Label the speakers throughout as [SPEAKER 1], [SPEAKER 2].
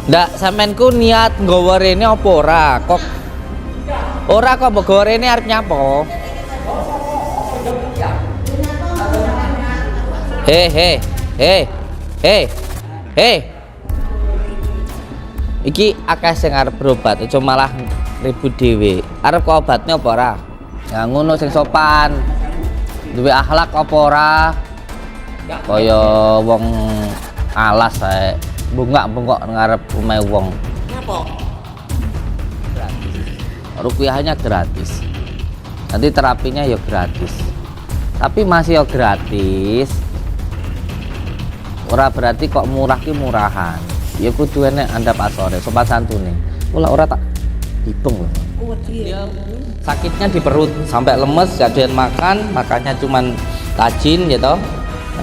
[SPEAKER 1] Ndak sampeanku niat nggawa rene apa ora? Kok ora kok mbok gawa rene arep nyapa? He. Iki akeh sing arep berobat, aja malah ribut dhewe. Arep kok obatnya apa ora? Ya ngono sing sopan. Duwe akhlak apa ora? Kaya wong alas ae. Bengok ngarep omahe wong.
[SPEAKER 2] Napa?
[SPEAKER 1] Gratis. Rupiahnya gratis. Nanti terapinya ya gratis. Tapi masih ya gratis. Ora berarti kok murah ki murahan. Ya kudu enek andap asore, sopan santune. Ora tak dibeng loh. Dia sakitnya di perut sampai lemes, gak doyan makan, makannya cuman tajin ya toh.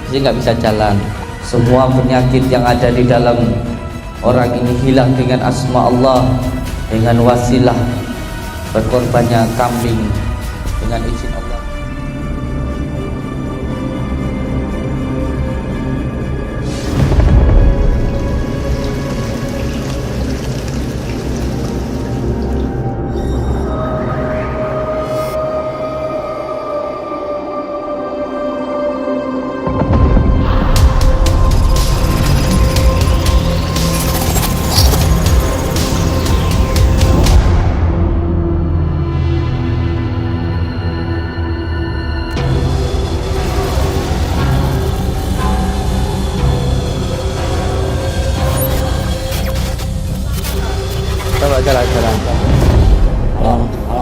[SPEAKER 1] Jadi nggak bisa jalan. Semua penyakit yang ada di dalam orang ini hilang dengan asma Allah, dengan wasilah berkorbannya kambing dengan izin Allah.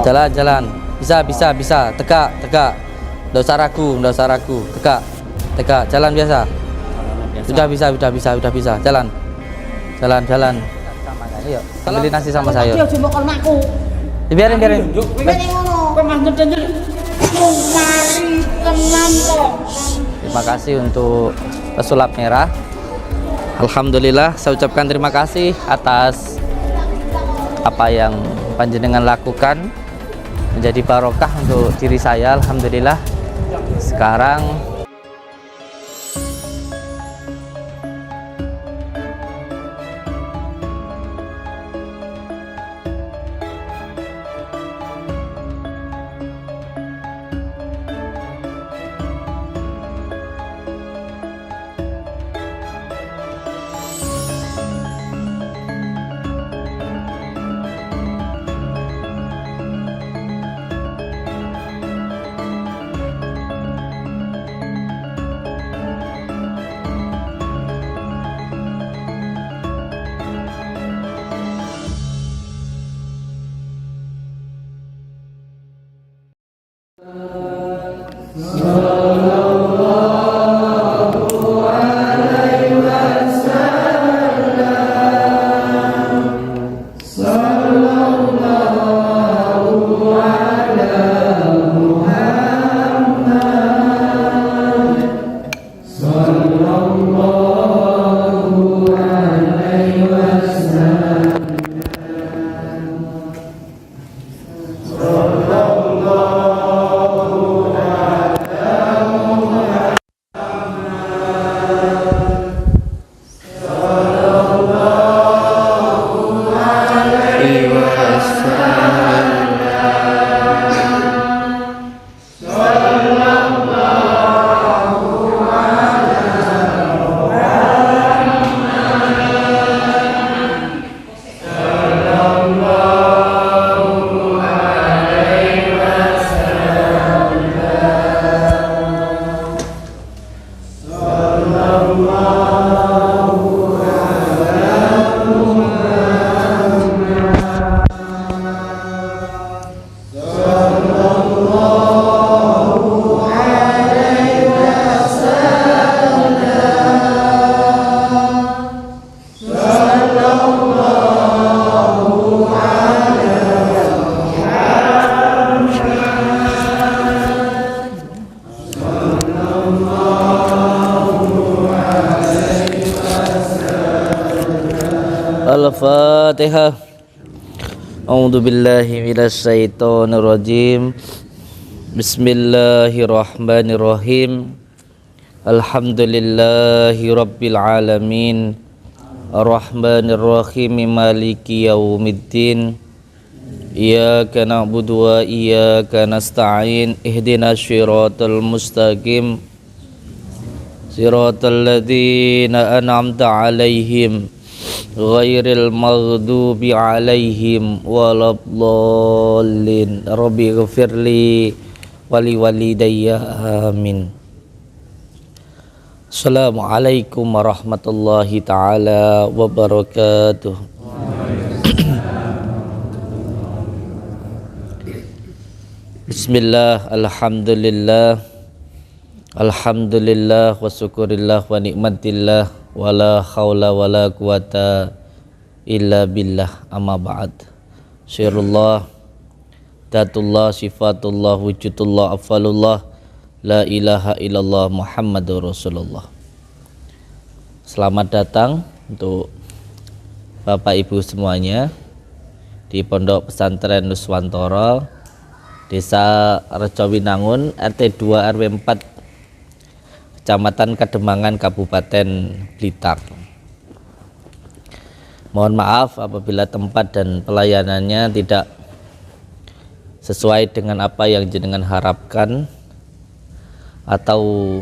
[SPEAKER 1] Coba jalan. Bisa. Tegak. Nggak usah ragu. Tegak. Jalan biasa. Sudah bisa. Jalan. Ayo, ambilin nasi sama sayur.
[SPEAKER 2] Ayo jumbo kon makku.
[SPEAKER 1] Biarin.
[SPEAKER 2] Biarin ngono. Kok Mas Nurjanjil mari tenan kok.
[SPEAKER 1] Terima kasih untuk pesulap merah. Alhamdulillah, saya ucapkan terima kasih atas apa yang panjenengan lakukan, menjadi barokah untuk diri saya. Alhamdulillah sekarang Al-Fatihah. A'udzu billahi minasyaitonir rajim. Bismillahirrahmanirrahim. Alhamdulillahi rabbil alamin. Ar-Rahmanir-Rahim, Maliki yaumiddin. Iyyaka na'budu wa iyyaka nasta'in. Ihdinas shiratal mustaqim. Shiratal ladzina an'amta 'alaihim ghairil maghdubi 'alaihim waladdallin. Rabbi ighfirli wali walidayya, amin. Assalamualaikum warahmatullahi ta'ala wabarakatuh. Bismillah, alhamdulillah, alhamdulillah wa syukurillah wa nikmatillah wa la hawla wa la quwata illa billah, amma ba'd. Syirullah, datullah, sifatullah, wujudullah, afalullah, la ilaha illallah Muhammadur Rasulullah. Selamat datang untuk Bapak Ibu semuanya di Pondok Pesantren Nuswantara, Desa Rejowinangun, RT 2 RW 4, Kecamatan Kademangan, Kabupaten Blitar. Mohon maaf apabila tempat dan pelayanannya tidak sesuai dengan apa yang jenengan harapkan, atau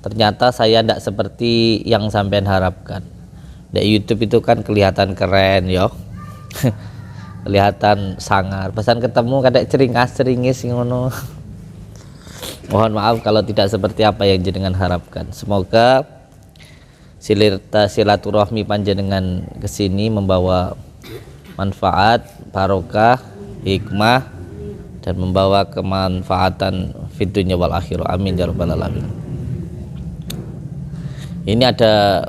[SPEAKER 1] ternyata saya tidak seperti yang sampean harapkan. Di YouTube itu kan kelihatan keren yo. Kelihatan sangar. Pesan ketemu kadang ceringis ngono. Mohon maaf kalau tidak seperti apa yang jenengan harapkan. Semoga silaturahmi panjenengan kesini membawa manfaat, barokah, hikmah, dan membawa kemanfaatan fid dunya wal akhirah, amin ya rabbal alamin. Ini ada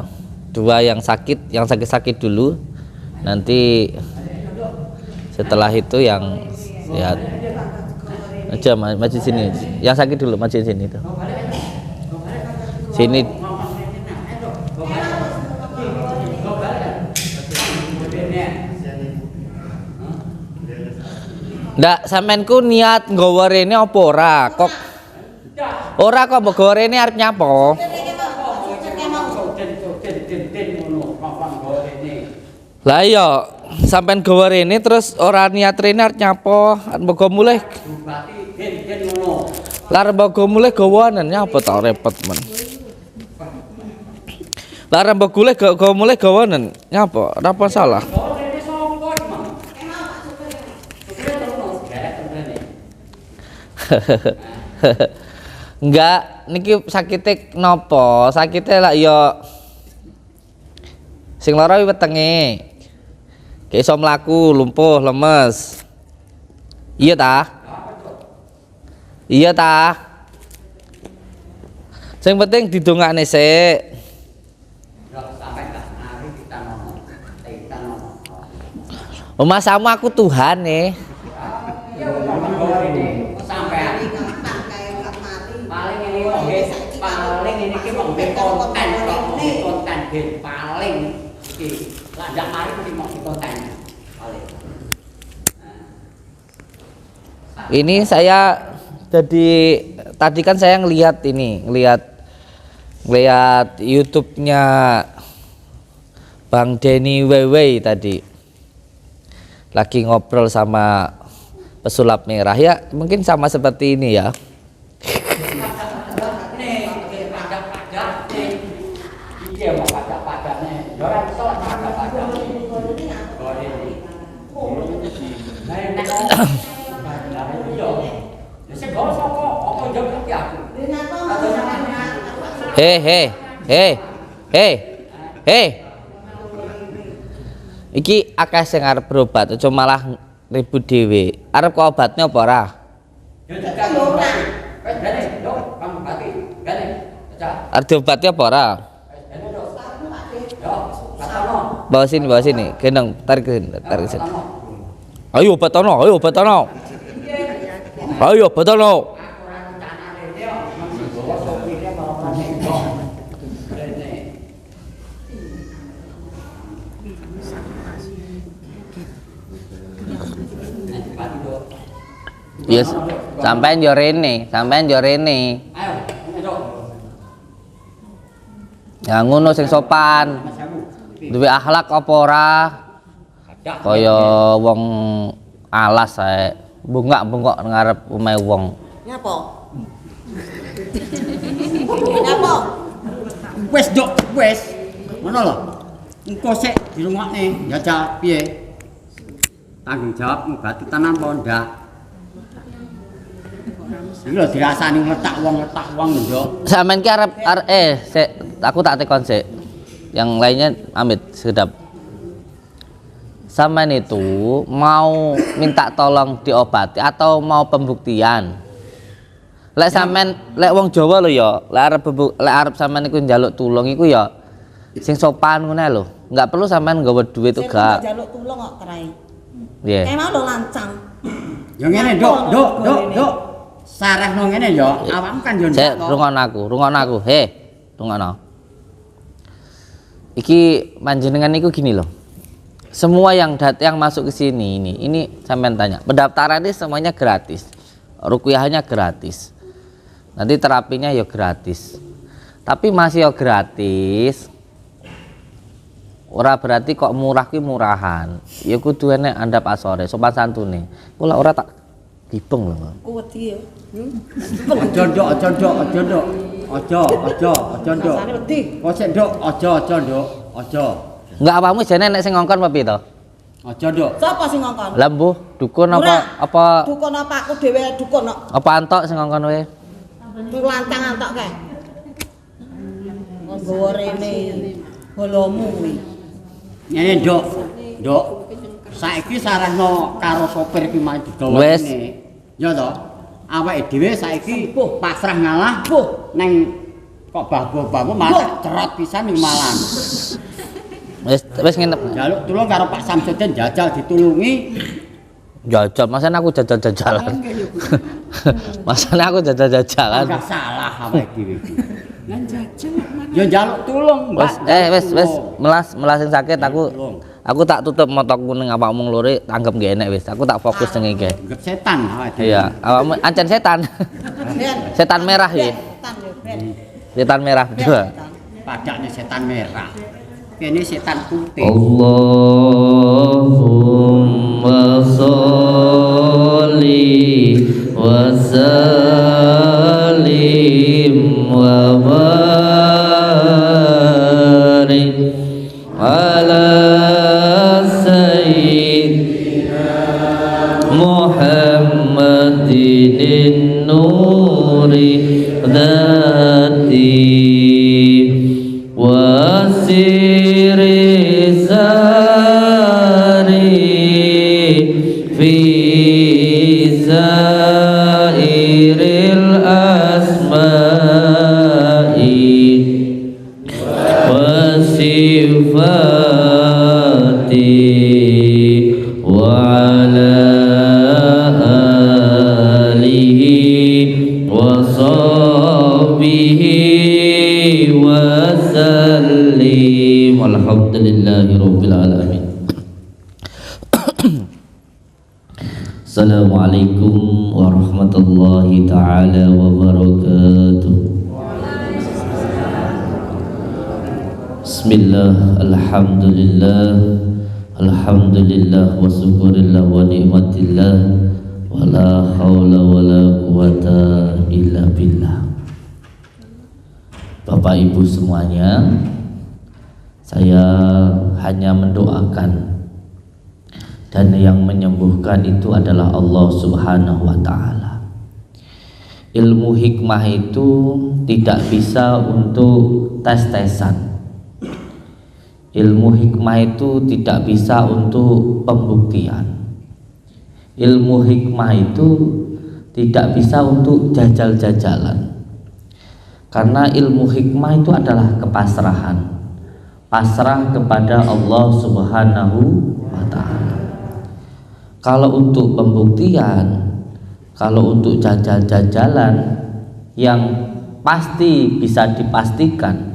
[SPEAKER 1] dua yang sakit dulu, nanti setelah itu yang sehat aja. Maju sini, yang sakit dulu, maju sini tuh. Sini. Ndak, sampeanku niat nggawa rene apa ora? Kok ora kok mbok gawa rene arep nyapa? Lah iya, sampean gawa rene terus ora niat rene arep nyapa? Mbok mulih. Lah mbok mulih gawanen nyapa ta repot men. Lah mbok mulih gawanen nyapa? Ora apa salah. Enggak, niki sakite nopo? Sakite lah ya sing lara wetenge. Kayak iso mlaku, lumpuh, lemes. Iya ta? Iya ta? Sing penting didongakne sik. Masamu aku Tuhan nih. Paling ini ki mung konten paling iki lah ndak mari mesti mung konten paling. Ini saya jadi tadi kan saya ngelihat YouTube-nya Bang Denny Wewe tadi lagi ngobrol sama pesulap merah, ya mungkin sama seperti ini ya. Hei. Iki akeh sing arep berobat, aja malah ribut dhewe. Arep kok obatnya apa ora? Arep diobatnya apa ora? Bawa sini, gendong, tarik ke sini. Ayo batono. Yes, sampean yo rene. Ya ngono sing sopan. Duwe akhlak apa ora? Kaya wong alas ae. Bengak-bengok ngarep omahe wong.
[SPEAKER 2] Nyapa? Nyapa? Wes dok, wes. Ngono lho. Engko sik dirungokne, jajal piye? Tanggung jawab ngobati tenan apa ndak? Iki lho dirasani letak wong yo.
[SPEAKER 1] Sampeyan ki arep sik aku tak tekon sik. Yang lainnya amit sedap. Sampeyan itu mau minta tolong diobati atau mau pembuktian? Lek sampean lek wong Jawa lho ya, lek arep sampean iku njaluk tulung iku ya sing sopan ngono lho. Enggak perlu sampean nggawa duit tuh gak.
[SPEAKER 2] Saya njaluk tulung kok kerai.
[SPEAKER 1] Nggih.
[SPEAKER 2] Kayak mau lho lancang.
[SPEAKER 3] Ya ngene, Dok. Sarehno ngene ya, awakmu kan yo
[SPEAKER 1] Sik, rungokno aku. Rungokno. Iki panjenengan niku gini loh. Semua yang masuk ke sini ini sampean tanya. Pendaftaran ini semuanya gratis. Ruqyahnya gratis. Nanti terapinya ya gratis. Tapi masih ya gratis. Ora berarti kok murah ki murahan. Ya kudu enek andhap asore, sopan santune. Kula ora tak dibeng lho.
[SPEAKER 2] Wedi ya.
[SPEAKER 3] Aja, Dok.
[SPEAKER 2] Rasane wedi.
[SPEAKER 3] Kok sik, Dok, aja, Dok. Aja.
[SPEAKER 1] Enggak apamu jane nek sing ngongkon apa piye to?
[SPEAKER 3] Aja, Dok.
[SPEAKER 2] Sapa sing ngongkon?
[SPEAKER 1] Lah mbuh dukun apa
[SPEAKER 2] Dukun apa aku dhewe dukun kok.
[SPEAKER 1] apa antok sing ngongkon wae?
[SPEAKER 2] Ku lantang antok kae. Nggawa rene bolomu kuwi.
[SPEAKER 3] Ngene, Dok. Saiki sarehno karo sopir ki mau digawa
[SPEAKER 1] Wes.
[SPEAKER 3] ngene. Ya to. Awake dhewe saiki pasrah ngalah neng kok babu-babu malah cerot pisan ning malan.
[SPEAKER 1] Wis ngene.
[SPEAKER 3] Jaluk tulung karo Pak Samsudin jajal ditulungi.
[SPEAKER 1] Jajal, masane aku jajal-jajalan. Masane aku jajal-jajalan.
[SPEAKER 3] Enggak salah awake dhewe iki. Lan jajal mana? Ya jaluk tulung, Mbak.
[SPEAKER 1] Wis melas sing sakit aku tak tutup motoku ning awakmu lore anggap gak enek wis. Aku tak fokus ning iki.
[SPEAKER 3] Anggap setan awake dhewe.
[SPEAKER 1] Iya, awakmu ancen setan. Setan merah iki.
[SPEAKER 2] Setan yo, Ben.
[SPEAKER 1] Setan merah dua.
[SPEAKER 3] Padakne setan merah. Kene setan putih.
[SPEAKER 1] Allahumma sholli wa sallim wa barik ala sayyidina Muhammadin nuri dhati wasiri zari fi zairil asma'i wasifati wa ala alihi wa sahbihi wa sallim alhamdulillahi rabbil alamin. Assalamualaikum warahmatullahi ta'ala wabarakatuh. Bismillah, alhamdulillah wa syukurillah wa ni'matillah wa la hawla wa la quwata illa billah. Bapak Ibu semuanya, saya hanya mendoakan, dan yang menyembuhkan itu adalah Allah Subhanahu wa ta'ala. Ilmu hikmah itu tidak bisa untuk tes-tesan. Ilmu hikmah itu tidak bisa untuk pembuktian. Ilmu hikmah itu tidak bisa untuk jajal-jajalan. Karena ilmu hikmah itu adalah kepasrahan. Pasrah kepada Allah Subhanahu wa ta'ala. Kalau untuk pembuktian, kalau untuk jajal-jajalan yang pasti bisa dipastikan,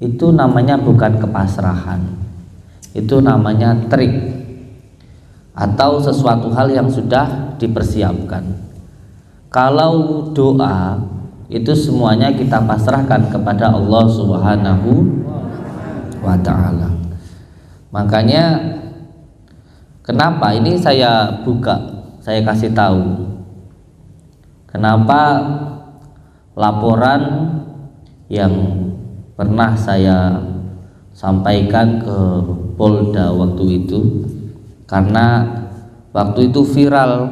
[SPEAKER 1] itu namanya bukan kepasrahan, itu namanya trik atau sesuatu hal yang sudah dipersiapkan. kalau doa itu semuanya kita pasrahkan kepada Allah Subhanahu wa ta'ala. Makanya kenapa ini saya buka, saya kasih tahu kenapa laporan yang pernah saya sampaikan ke Polda waktu itu, karena waktu itu viral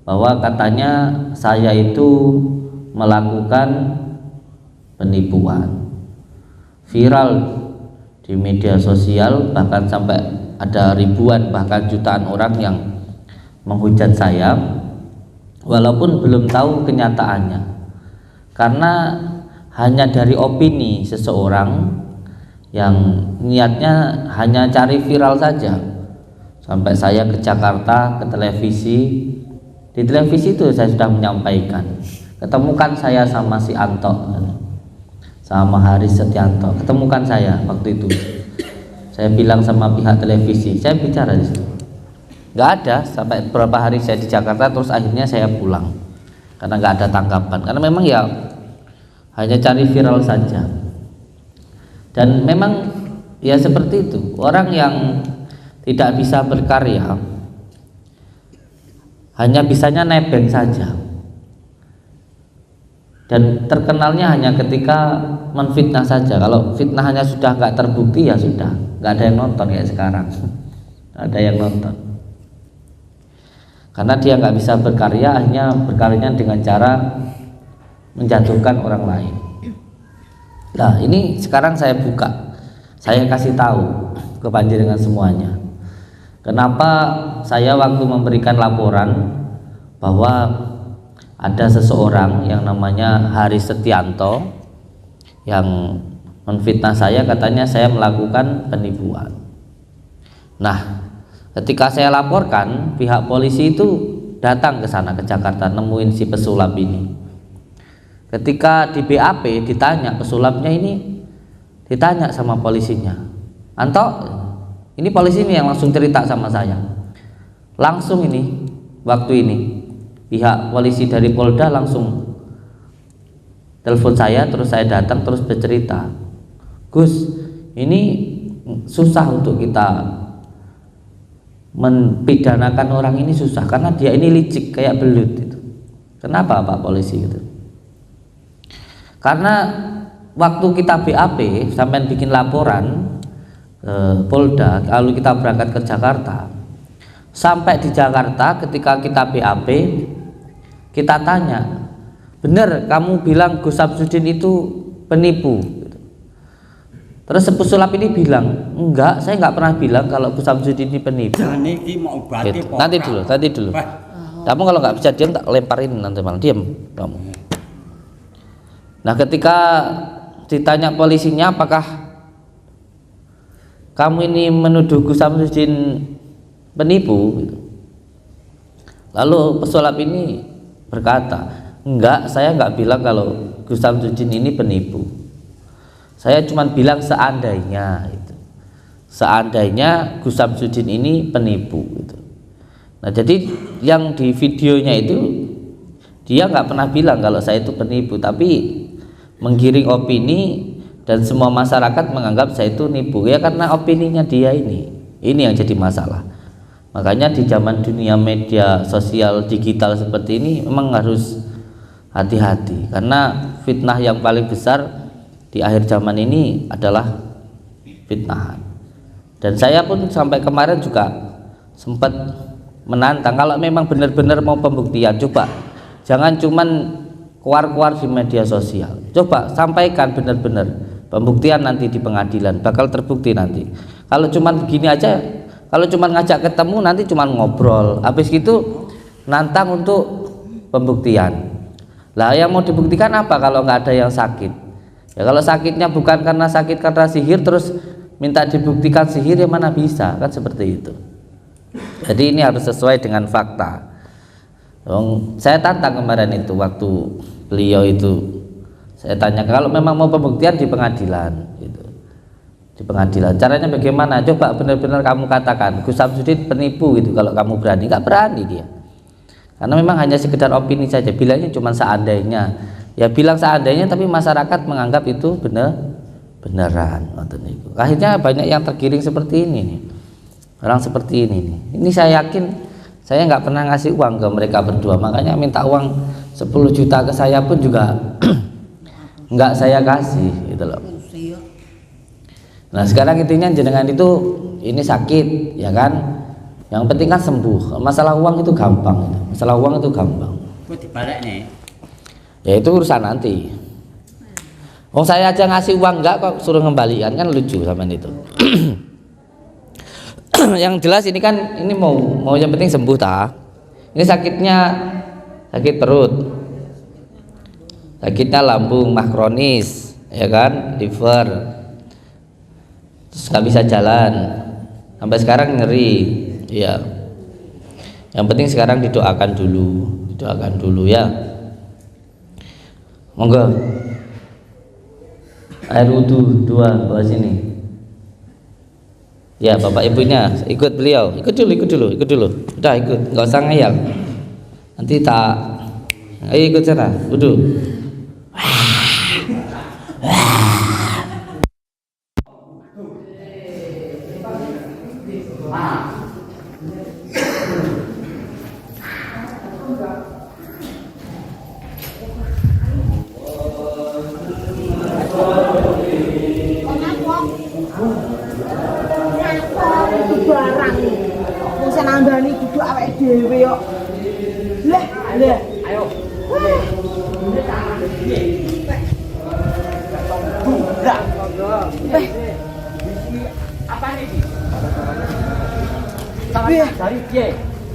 [SPEAKER 1] bahwa katanya saya itu melakukan penipuan, viral di media sosial, bahkan sampai ada ribuan bahkan jutaan orang yang menghujat saya walaupun belum tahu kenyataannya, karena hanya dari opini seseorang yang niatnya hanya cari viral saja. Sampai saya ke Jakarta, ke televisi, di televisi itu saya sudah menyampaikan, ketemukan saya sama si Anto, sama Haris Setianto, ketemukan saya waktu itu. Saya bilang sama pihak televisi, saya bicara di situ. Nggak ada, sampai beberapa hari saya di Jakarta, terus akhirnya saya pulang karena nggak ada tanggapan, karena memang ya hanya cari viral saja. Dan memang ya seperti itu, orang yang tidak bisa berkarya hanya bisanya nebeng saja, dan terkenalnya hanya ketika menfitnah saja. Kalau fitnahnya sudah nggak terbukti ya sudah, nggak ada yang nonton kayak sekarang. Nggak ada yang nonton karena dia nggak bisa berkarya, hanya berkaryanya dengan cara menjatuhkan orang lain. Nah ini sekarang saya buka, saya kasih tahu ke panjenengan semuanya, kenapa saya waktu memberikan laporan bahwa ada seseorang yang namanya Haris Setianto yang menfitnah saya, katanya saya melakukan penipuan. Nah ketika saya laporkan, pihak polisi itu datang ke sana, ke Jakarta, nemuin si pesulap ini. Ketika di BAP ditanya, pesulapnya ini ditanya sama polisinya, Anto, ini polisi ini yang langsung cerita sama saya. Langsung ini, waktu ini pihak polisi dari Polda langsung telepon saya, terus saya datang, terus bercerita, Gus, ini susah untuk kita mempidanakan orang ini, susah karena dia ini licik kayak belut itu. Kenapa Pak polisi gitu? Karena waktu kita BAP sampai bikin laporan Polda, lalu kita berangkat ke Jakarta, sampai di Jakarta ketika kita BAP kita tanya, bener kamu bilang Gus Samsudin itu penipu? Terus pesulap ini bilang, enggak, saya nggak pernah bilang kalau Gus Samsudin ini penipu. Gitu. Nanti dulu. Kamu kalau nggak bisa diam tak lemparin nanti malam, diam kamu. Nah ketika ditanya polisinya, apakah kamu ini menuduh Gus Samsudin penipu? Lalu pesulap ini berkata, enggak, saya nggak bilang kalau Gus Samsudin ini penipu. Saya cuma bilang seandainya itu, seandainya Gus Samsudin ini penipu gitu. Nah jadi yang di videonya itu dia nggak pernah bilang kalau saya itu penipu, tapi menggiring opini dan semua masyarakat menganggap saya itu nipu ya, karena opininya dia ini yang jadi masalah. Makanya di zaman dunia media sosial digital seperti ini memang harus hati-hati, karena fitnah yang paling besar di akhir zaman ini adalah fitnahan. Dan saya pun sampai kemarin juga sempat menantang, kalau memang benar-benar mau pembuktian, coba jangan cuman keluar-keluar di media sosial, coba sampaikan benar-benar pembuktian, nanti di pengadilan bakal terbukti nanti. Kalau cuman begini aja, kalau cuman ngajak ketemu nanti cuman ngobrol, habis gitu nantang untuk pembuktian. Lah yang mau dibuktikan apa kalau nggak ada yang sakit? Ya kalau sakitnya bukan karena sakit karena sihir, terus minta dibuktikan sihir, ya mana bisa, kan seperti itu. Jadi ini harus sesuai dengan fakta. Saya tantang kemarin itu waktu beliau itu, saya tanya kalau memang mau pembuktian di pengadilan gitu. Di pengadilan caranya bagaimana, coba benar-benar kamu katakan Gus Samsudin penipu gitu, kalau kamu berani. Nggak berani dia, Karena memang hanya sekedar opini saja, bilangnya cuma seandainya. Ya bilang seandainya tapi masyarakat menganggap itu beneran. Akhirnya banyak yang tergiring seperti ini nih. Orang seperti ini nih. Ini saya yakin saya nggak pernah ngasih uang ke mereka berdua, makanya minta uang 10 juta ke saya pun juga nggak saya kasih gitu loh. Nah sekarang intinya jenengan itu ini sakit ya kan, yang penting kan sembuh. Masalah uang itu gampang, masalah uang itu gampang.
[SPEAKER 2] Kok dibalik nih?
[SPEAKER 1] Ya itu urusan nanti. Oh saya aja ngasih uang nggak kok suruh ngembalikan, kan lucu sama itu. Yang jelas ini kan ini mau yang penting sembuh ta. Ini sakitnya sakit perut, sakitnya lambung mah kronis ya kan, liver, terus nggak bisa jalan sampai sekarang nyeri ya. Yang penting sekarang didoakan dulu ya. Monggo air wudhu 2 bawa sini ya, bapak ibunya ikut beliau, ikut dulu udah ikut, nggak usah ngeyel nanti tak. Ayo ikut sana wudhu.
[SPEAKER 4] Barang wong senandani kudu awake dhewe kok. Lah, ayo.
[SPEAKER 2] Apa ini? Sampai dari piye?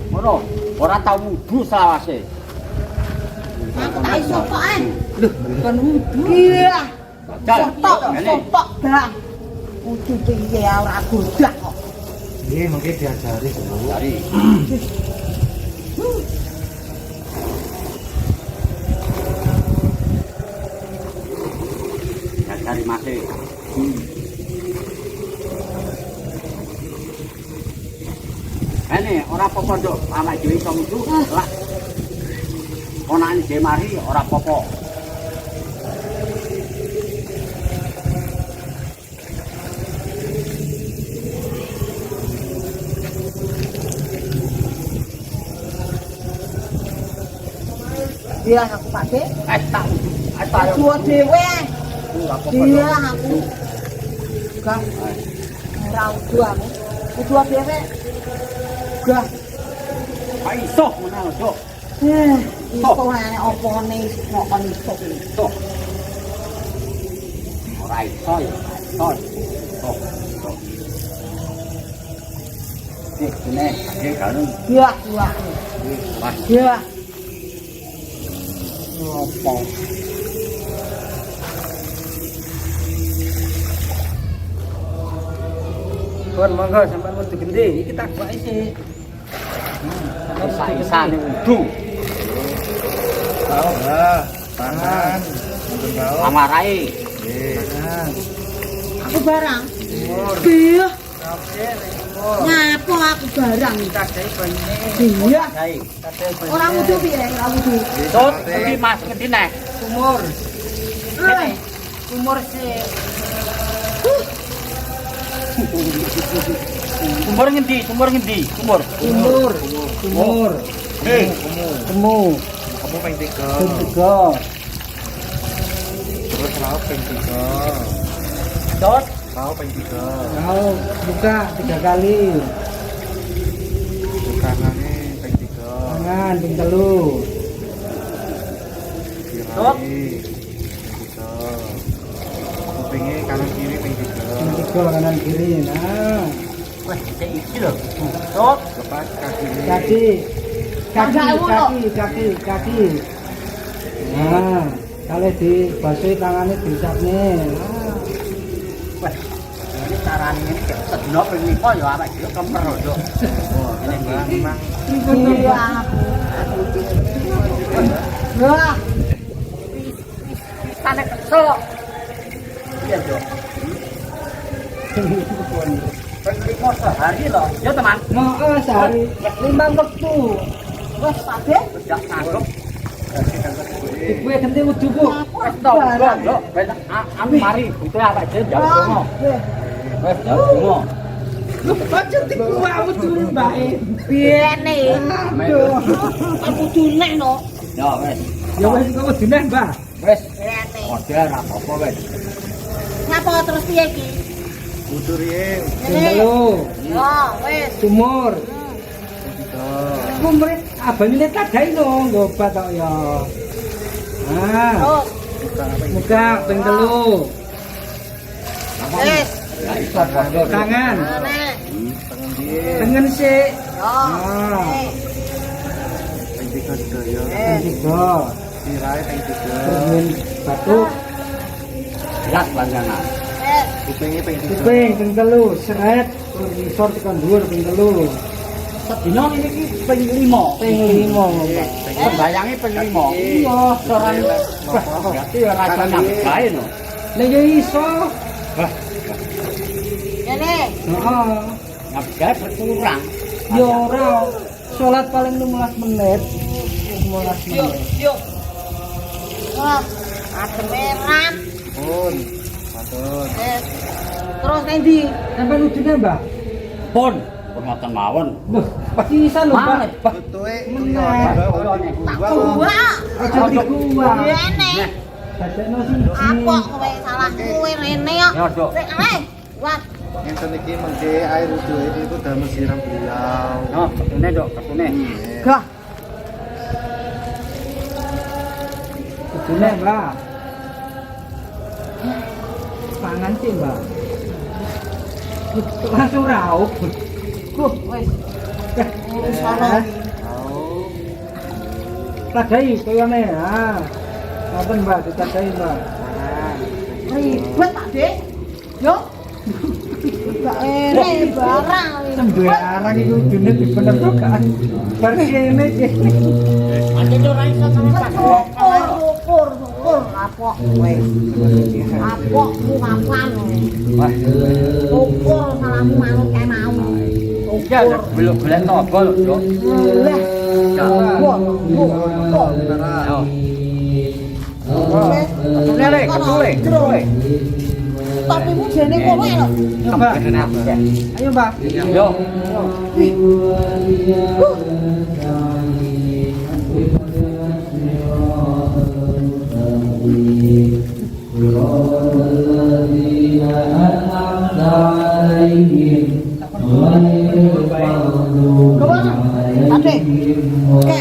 [SPEAKER 2] Ngono, ora tau wudu selawase.
[SPEAKER 4] Aku tak iso kok, Lho, kan wudu. Iya. Sotok, Bang. Wudu piye ora godak kok.
[SPEAKER 5] Iya, mungkin diajari dulu.
[SPEAKER 2] Dari. Dari masih. Ini orang apa dok, anak dhewe iso wudu lah. Onane dhewe mari ora apa-apa.
[SPEAKER 4] Iya, aku pakai.
[SPEAKER 2] Tak ayo.
[SPEAKER 4] Dua dhewe. Iya, aku. Gak. Ora wudu aku. Dua dhewe. Gak.
[SPEAKER 2] Pak iso menawa dok.
[SPEAKER 4] Iso ana opone kok kon iso.
[SPEAKER 2] Dok. Ora iso ya, iso. Dok. Ini kan.
[SPEAKER 4] Iya.
[SPEAKER 2] Wah,
[SPEAKER 4] Iya.
[SPEAKER 2] apa?
[SPEAKER 5] Pun monggo sampean wudu gede, iki tak buat isi.
[SPEAKER 2] Isa-isane wudu.
[SPEAKER 5] Nah, tangan.
[SPEAKER 2] Amarae.
[SPEAKER 4] Aku barang. Iya. Ngapo aku barang. Iya. Orang wudu piye? Ora wudu.
[SPEAKER 2] Tut, iki Mas ngendi nek?
[SPEAKER 5] Umur.
[SPEAKER 4] Umur sih.
[SPEAKER 2] Sumur ngendi? Sumur ngendi? Sumur.
[SPEAKER 5] Umur.
[SPEAKER 2] Temu.
[SPEAKER 5] Kamu pengen tiga.
[SPEAKER 2] Tiga.
[SPEAKER 5] Terus lauk pengen tiga.
[SPEAKER 2] Dot.
[SPEAKER 5] Lauk pengen tiga.
[SPEAKER 6] Mau buka 3 kali.
[SPEAKER 5] Kanannya pengen tiga.
[SPEAKER 6] Tangan ping telu.
[SPEAKER 5] Dot. Pengen tiga. Kupingnya kanan kiri pengen tiga.
[SPEAKER 6] Ping 3 kanan kiri. Nah,
[SPEAKER 2] Wah, cek iki lho. Dot.
[SPEAKER 5] Lepas kaki.
[SPEAKER 6] kaki. Nah, kalau di basuh tangannya diusapnya. Nah.
[SPEAKER 2] Wah, ini carane ini sedina ping 5 ya awake dhewe kemer lho, Dok. Oh, ini
[SPEAKER 5] Memang
[SPEAKER 4] Iya aku. Wah,
[SPEAKER 2] pisane kesel. Iya, Dok. Ping 5 sehari lho. Ya, teman.
[SPEAKER 6] Mau sehari 5 waktu.
[SPEAKER 4] Wes Pakde.
[SPEAKER 2] Tidak sanggup.
[SPEAKER 6] Ibu ganti wudu Bu.
[SPEAKER 2] Wes tok, lho. Ben anu mari butuh apa aja jauh ngono. Wes jauh ngono.
[SPEAKER 6] Aja dikuwa wudu mbae.
[SPEAKER 4] Biyene. Aku dunek no.
[SPEAKER 2] Ya wes.
[SPEAKER 6] Ya wis kok wudune Mbah.
[SPEAKER 2] Wes.
[SPEAKER 4] Biyene.
[SPEAKER 2] Ode ora apa-apa wes.
[SPEAKER 4] Ngapa terus piye iki?
[SPEAKER 5] Wudu riyen.
[SPEAKER 6] Telu.
[SPEAKER 4] Ya, wes.
[SPEAKER 6] Sumur.
[SPEAKER 5] Tiga.
[SPEAKER 6] Murid abangnya kadai no ngobat kok ya. Ah,
[SPEAKER 4] Oh,
[SPEAKER 6] muka ping telu.
[SPEAKER 4] wes.
[SPEAKER 6] Tangan.
[SPEAKER 4] Nek.
[SPEAKER 5] Tangan dia.
[SPEAKER 6] Tengen sik.
[SPEAKER 4] Ya. Eh,
[SPEAKER 5] Ping tiga sedaya.
[SPEAKER 6] Ping tiga.
[SPEAKER 5] Sirahe ping tiga.
[SPEAKER 6] Tengen batu.
[SPEAKER 2] Jelas panjangan.
[SPEAKER 4] eh.
[SPEAKER 5] Kupingnya ping tiga.
[SPEAKER 6] Kuping ping telu. Seret. Ngisor tekan dhuwur ping telu.
[SPEAKER 2] Sedina ini ki ping 5.
[SPEAKER 6] Ping lima.
[SPEAKER 2] Sembayange ping 5.
[SPEAKER 6] Iya,
[SPEAKER 2] Soran berarti ora iso nyambut gawe no.
[SPEAKER 6] Lah ya iso.
[SPEAKER 4] Ini.
[SPEAKER 6] Heeh.
[SPEAKER 2] Nyambut gawe berkurang.
[SPEAKER 6] Ya ora. Salat paling 15 menit. 15
[SPEAKER 4] Yuk,
[SPEAKER 6] menit.
[SPEAKER 4] yuk. Wah, ademeran.
[SPEAKER 5] Pun. Matur.
[SPEAKER 4] Terus nanti.
[SPEAKER 6] Sampai wudune, Mbah.
[SPEAKER 2] Pun ngoten mawon.
[SPEAKER 6] Loh, bisa lho, Mbah.
[SPEAKER 5] Wuduhe
[SPEAKER 6] Meneh.
[SPEAKER 4] Tak buah.
[SPEAKER 6] Aja dikuwa.
[SPEAKER 4] Biyene.
[SPEAKER 6] Dadekno siji.
[SPEAKER 4] Apa kowe salah kowe rene kok.
[SPEAKER 2] Ya, Dok.
[SPEAKER 4] Sik ae. Wah,
[SPEAKER 5] Ngenten iki mengke air wudu itu damel siram beliau.
[SPEAKER 2] No, ketune Dok, ketune.
[SPEAKER 4] gah.
[SPEAKER 6] Wudune, Mbah. Pangan sih, Mbah. Langsung raup.
[SPEAKER 4] Wis. Wis ana.
[SPEAKER 6] Tadai koyone ha. Saben Mbak ditadai Mbak.
[SPEAKER 4] Ribet Pak Dik. Yo. Gak ere barang.
[SPEAKER 6] Sembe arang iku dene dibener kok kan. Bar kene iki.
[SPEAKER 2] Anjen ora iso
[SPEAKER 4] Syukur, syukur kapok kowe. Kapokmu kapan?
[SPEAKER 2] Wah,
[SPEAKER 4] Syukur salahmu manut kae mau.
[SPEAKER 2] ya belok-belok nopo lho, Dok.
[SPEAKER 4] Lah. Syukur, syukur.
[SPEAKER 2] Yo. Ketune le, ketune.
[SPEAKER 4] Tapi mu jene kowe lho.
[SPEAKER 6] Mbak. Ayo Mbak.
[SPEAKER 2] Yo.
[SPEAKER 4] Ade. Oke.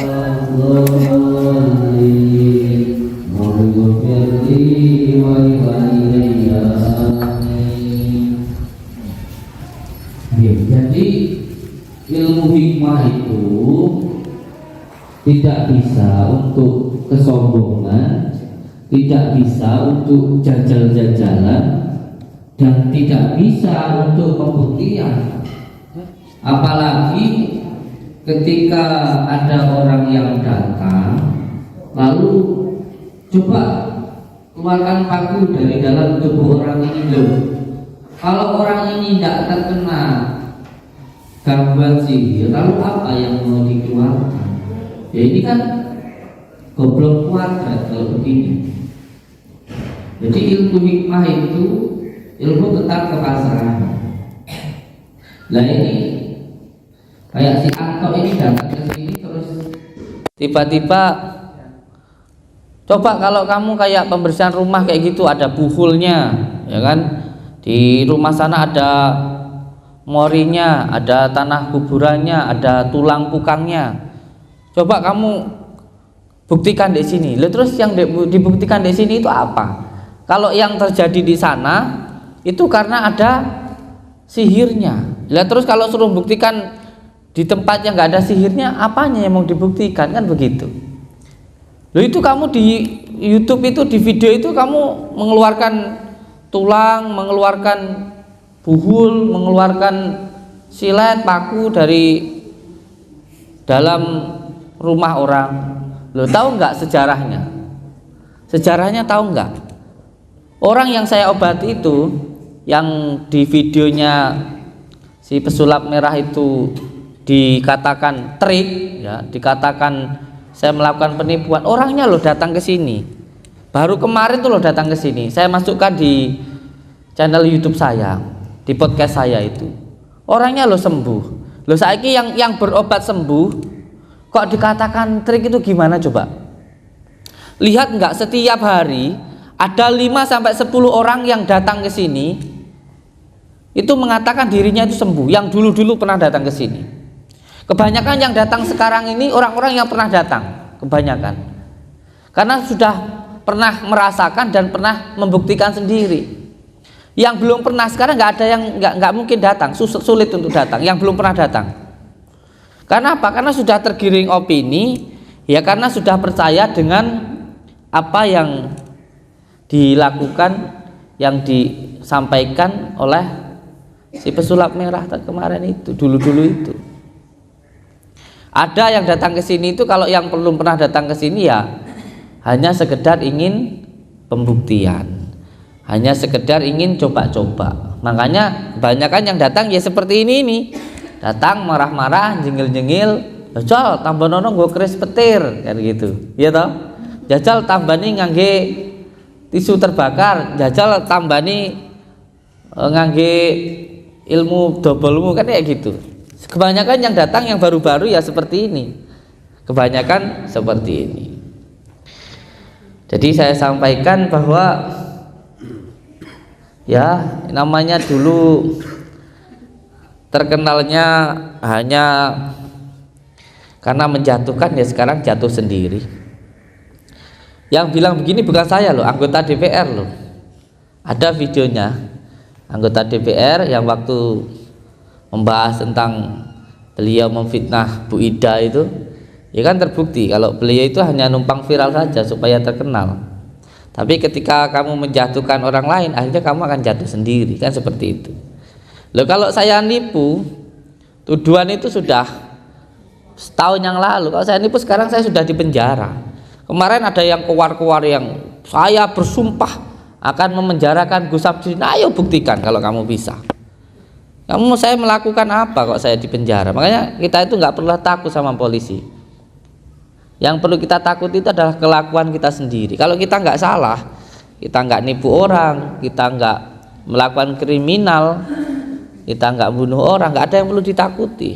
[SPEAKER 1] Jadi ilmu hikmah itu tidak bisa untuk kesombongan, tidak bisa untuk jajal-jajalan, dan tidak bisa untuk pembuktian. Apalagi ketika ada orang yang datang lalu coba keluarkan paku dari dalam tubuh orang ini loh. Kalau orang ini tidak terkena gangguan sihir, lalu apa yang mau dikeluarkan? Ya ini kan goblok keluarga kalau begini. Jadi ilmu hikmah itu ilmu tentang kepasrahan. Nah ini kayak si Anto ini datang ke sini terus tiba-tiba, coba kalau kamu kayak pembersihan rumah kayak gitu, ada buhulnya, ya kan? Di rumah sana ada morinya, ada tanah kuburannya, ada tulang pukangnya. Coba kamu buktikan di sini. Lalu terus yang dibuktikan di sini itu apa? Kalau yang terjadi di sana itu karena ada sihirnya. Lalu terus kalau suruh buktikan di tempat yang nggak ada sihirnya, apanya yang mau dibuktikan, kan begitu. Loh itu kamu di YouTube itu, di video itu kamu mengeluarkan tulang, mengeluarkan buhul, mengeluarkan silet, paku dari dalam rumah orang. Loh tahu nggak sejarahnya? Sejarahnya tahu nggak? Orang yang saya obati itu, yang di videonya si pesulap merah itu dikatakan trik, ya, dikatakan saya melakukan penipuan, orangnya loh datang ke sini. Baru kemarin tuh loh datang ke sini. Saya masukkan di channel YouTube saya, di podcast saya itu. Orangnya loh sembuh. Loh saiki yang berobat sembuh kok dikatakan trik itu gimana coba? Lihat enggak, setiap hari ada 5 sampai 10 orang yang datang ke sini itu mengatakan dirinya itu sembuh, yang dulu-dulu pernah datang ke sini. Kebanyakan yang datang sekarang ini orang-orang yang pernah datang, kebanyakan. Karena sudah pernah merasakan dan pernah membuktikan sendiri. Yang belum pernah sekarang nggak ada yang nggak mungkin datang, sulit untuk datang. Yang belum pernah datang. Karena apa? Karena sudah tergiring opini, ya karena sudah percaya dengan apa yang dilakukan, yang disampaikan oleh si pesulap merah kemarin itu, dulu-dulu itu. Ada yang datang ke sini itu kalau yang belum pernah datang ke sini ya hanya sekedar ingin pembuktian. Hanya sekedar ingin coba-coba. Makanya kebanyakan yang datang ya seperti ini. Datang marah-marah, jengil-jengil, jajal tambah nono gue keris petir kan gitu. Iya toh? Jajal tambah nih ngangge tisu terbakar, jajal tambah nih ngangge ilmu dobelmu kan kayak gitu. Kebanyakan yang datang yang baru-baru ya seperti ini. Kebanyakan seperti ini. Jadi saya sampaikan bahwa ya namanya dulu terkenalnya hanya karena menjatuhkan, ya sekarang jatuh sendiri. Yang bilang begini bukan saya loh, anggota DPR loh. Ada videonya anggota DPR yang waktu membahas tentang beliau memfitnah Bu Ida itu, ya kan terbukti kalau beliau itu hanya numpang viral saja supaya terkenal. Tapi ketika kamu menjatuhkan orang lain, akhirnya kamu akan jatuh sendiri, kan seperti itu. Loh kalau saya nipu, tuduhan itu sudah setahun yang lalu. Kalau saya nipu sekarang saya sudah di penjara. Kemarin ada yang keluar-keluar yang saya bersumpah akan memenjarakan Gus Samsudin. Ayo buktikan kalau kamu bisa. Kamu saya melakukan apa kok saya di penjara? Makanya kita itu nggak perlu takut sama polisi. Yang perlu kita takut itu adalah kelakuan kita sendiri. Kalau kita nggak salah, kita nggak nipu orang, kita nggak melakukan kriminal, kita nggak bunuh orang, nggak ada yang perlu ditakuti.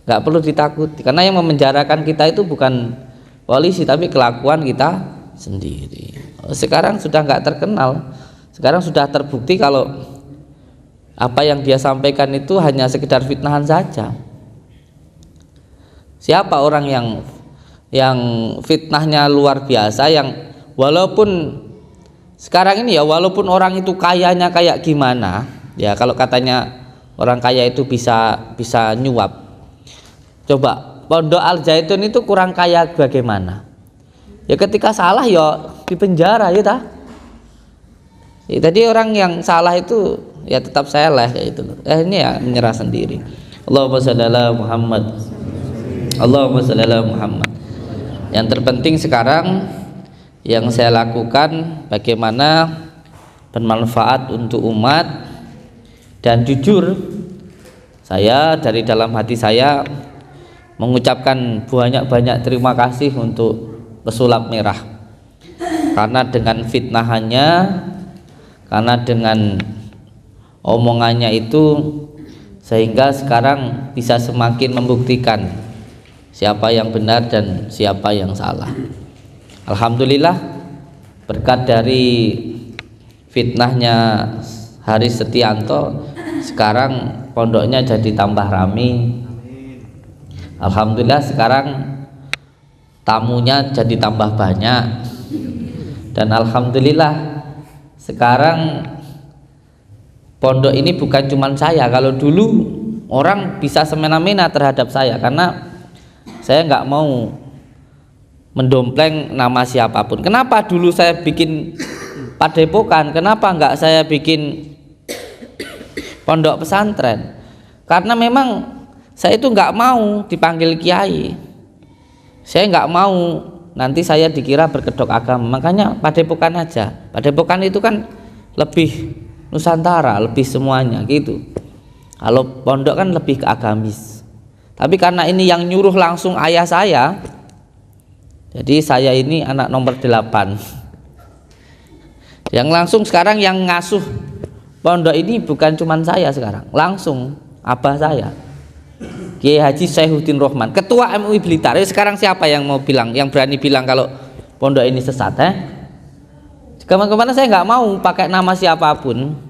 [SPEAKER 1] Nggak perlu ditakuti, karena yang memenjarakan kita itu bukan polisi, tapi kelakuan kita sendiri. Sekarang sudah nggak terkenal, sekarang sudah terbukti kalau apa yang dia sampaikan itu hanya sekedar fitnahan saja. Siapa orang yang fitnahnya luar biasa, yang walaupun sekarang ini ya, walaupun orang itu kayanya kayak gimana ya, kalau katanya orang kaya itu bisa nyuap. Coba Pondok Al Zaitun itu kurang kaya bagaimana? Ya ketika salah ya di penjara ya ta. Ya, tadi orang yang salah itu ya tetap salah kayak itu. Ini ya menyerah sendiri. Allahumma shalli ala Muhammad. Allahumma shalli ala Muhammad. Yang terpenting sekarang yang saya lakukan bagaimana bermanfaat untuk umat, dan jujur saya dari dalam hati saya mengucapkan banyak-banyak terima kasih untuk pesulap merah, karena dengan fitnahannya, karena dengan omongannya itu sehingga sekarang bisa semakin membuktikan siapa yang benar dan siapa yang salah. Alhamdulillah berkat dari fitnahnya Haris Setianto sekarang pondoknya jadi tambah rame. Alhamdulillah sekarang tamunya jadi tambah banyak, dan alhamdulillah sekarang pondok ini bukan cuma saya. Kalau dulu orang bisa semena-mena terhadap saya karena saya nggak mau mendompleng nama siapapun. Kenapa dulu saya bikin padepokan? Kenapa nggak saya bikin pondok pesantren? Karena memang saya itu nggak mau dipanggil kiai. Saya nggak mau nanti saya dikira berkedok agama. Makanya padepokan aja. Padepokan itu kan lebih Nusantara, lebih semuanya gitu. Kalau pondok kan lebih ke agamis. Tapi karena ini yang nyuruh langsung ayah saya, jadi saya ini anak nomor 8. Yang langsung sekarang yang ngasuh pondok ini bukan cuman saya sekarang, langsung abah saya, Kiai Haji Saihuddin Rohman, Ketua MUI Blitar. Sekarang siapa yang mau bilang, yang berani bilang kalau pondok ini sesat? Kemana-kemana saya nggak mau pakai nama siapapun.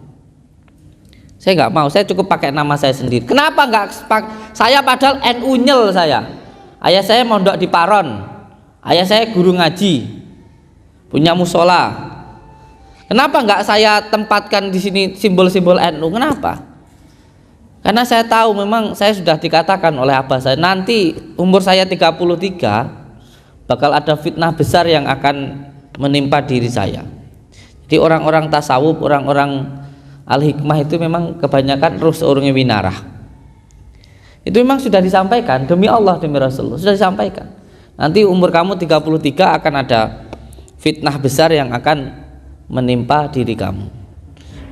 [SPEAKER 1] Saya nggak mau, saya cukup pakai nama saya sendiri. Kenapa nggak? Saya padahal NU nyel saya. Ayah saya mondok di Paron. Ayah saya guru ngaji, punya musola. Kenapa nggak saya tempatkan di sini simbol-simbol NU? Kenapa? Karena saya tahu memang saya sudah dikatakan oleh abah saya, nanti umur saya 33 bakal ada fitnah besar yang akan menimpa diri saya. Jadi orang-orang tasawuf, orang-orang al-hikmah itu memang kebanyakan terus orangnya winarah. Itu memang sudah disampaikan, demi Allah, demi Rasulullah, sudah disampaikan. Nanti umur kamu 33 akan ada fitnah besar yang akan menimpa diri kamu.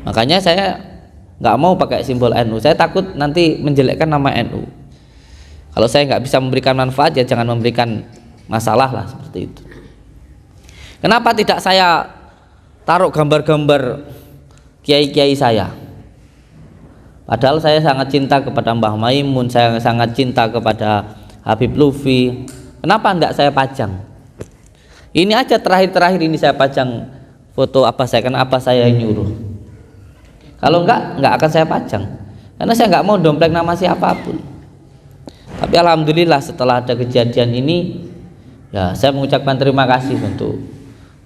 [SPEAKER 1] Makanya saya nggak mau pakai simbol NU. Saya takut nanti menjelekkan nama NU. Kalau saya nggak bisa memberikan manfaat, ya jangan memberikan masalah lah, seperti itu. Kenapa tidak saya taruh gambar-gambar kiai-kiai saya? Padahal saya sangat cinta kepada Mbah Maimun, saya sangat cinta kepada Habib Lufi. Kenapa enggak saya pajang? Ini aja terakhir-terakhir ini saya pajang foto apa saya, karena apa saya yang nyuruh. Kalau enggak akan saya pajang, karena saya enggak mau dompleng nama siapapun. Tapi alhamdulillah setelah ada kejadian ini, ya saya mengucapkan terima kasih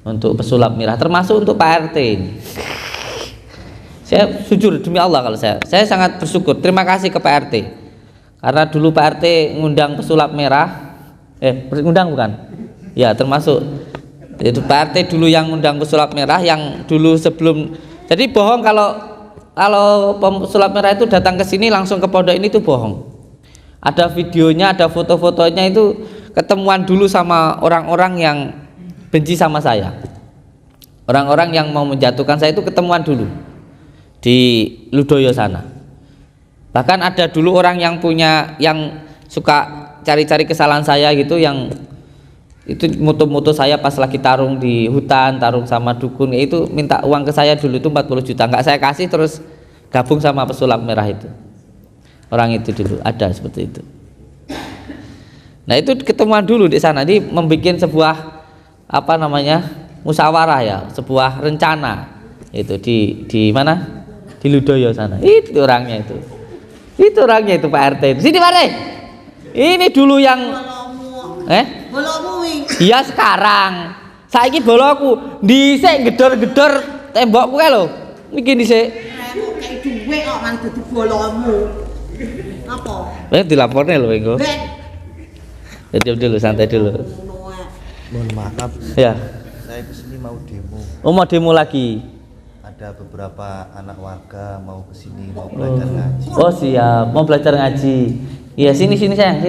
[SPEAKER 1] untuk pesulap mirah, termasuk untuk Pak RT ini. Saya jujur demi Allah, kalau saya sangat bersyukur, terima kasih ke Pak RT, karena dulu Pak RT ngundang pesulap merah, ngundang bukan? Ya termasuk itu Pak RT dulu yang ngundang pesulap merah, yang dulu sebelum, jadi bohong kalau pesulap merah itu datang ke sini langsung ke pondok ini, itu bohong. Ada videonya, ada foto-fotonya, itu ketemuan dulu sama orang-orang yang benci sama saya, orang-orang yang mau menjatuhkan saya, itu ketemuan dulu di Ludoyo sana. Bahkan ada dulu orang yang suka cari-cari kesalahan saya gitu, yang itu moto-moto saya pas lagi tarung di hutan, tarung sama dukun, itu minta uang ke saya dulu, itu 40 juta, nggak saya kasih, terus gabung sama pesulap merah itu. Orang itu dulu ada seperti itu. Nah itu ketemuan dulu di sana, dia membuat sebuah apa namanya, musyawarah ya, sebuah rencana itu di mana, di Ludoyo sana. Itu orangnya itu Pak RT itu. Sini Pak RT, ini dulu yang
[SPEAKER 4] bolomu
[SPEAKER 1] iya sekarang saiki boloku dhisik gedor-gedor tembokku kae lho, iki dhisik
[SPEAKER 4] kayak duwe kok man dadi bolomu apa
[SPEAKER 1] dilaporne lho engko. Diam dulu, santai dulu.
[SPEAKER 5] Mohon maaf,
[SPEAKER 1] Ya.
[SPEAKER 5] saya kesini mau demo.
[SPEAKER 1] Oh, mau demo lagi.
[SPEAKER 5] Ada beberapa anak warga mau kesini mau belajar ngaji.
[SPEAKER 1] Oh siap, mau belajar ngaji. Iya, sini sayang,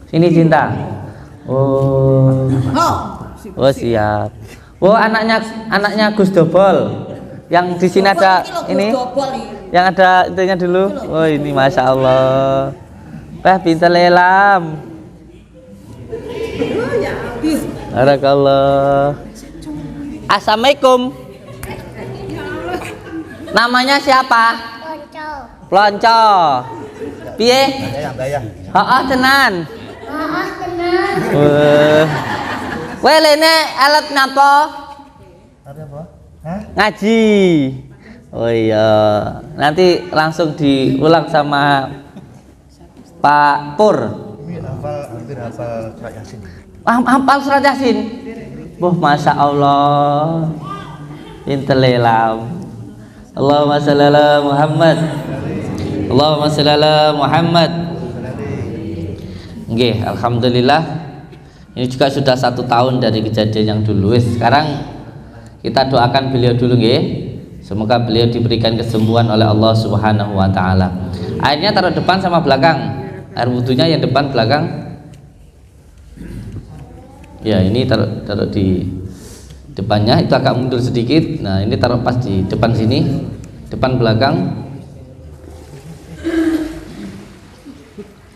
[SPEAKER 1] sini cinta. Oh siap. Oh anaknya Gus Dobol. Yang di sini ada ini, yang ada intinya dulu. Oh ini masya Allah. Pinter lelam. Barakallah. Assalamualaikum. Namanya siapa? Plonco. Piye? Heeh tenan. Kowe lene alat napa?
[SPEAKER 5] Ada apa? Hah?
[SPEAKER 1] Ngaji. Oh iya, nanti langsung diulang sama Pak Pur.
[SPEAKER 5] Ini hampir hafal surat Yasin.
[SPEAKER 1] Hafal surat Yasin. Masya Allah. Pinter lelam. Allahumma shalli ala Muhammad. Allahumma shalli ala Muhammad. Nggih, alhamdulillah. Ini juga sudah 1 tahun dari kejadian yang dulu. Sekarang kita doakan beliau dulu nggih. Semoga beliau diberikan kesembuhan oleh Allah Subhanahu wa taala. Airnya taruh depan sama belakang. Air wudunya yang depan belakang. Ya, ini taruh di depannya, itu agak mundur sedikit. Nah, ini taruh pas di depan sini, depan belakang.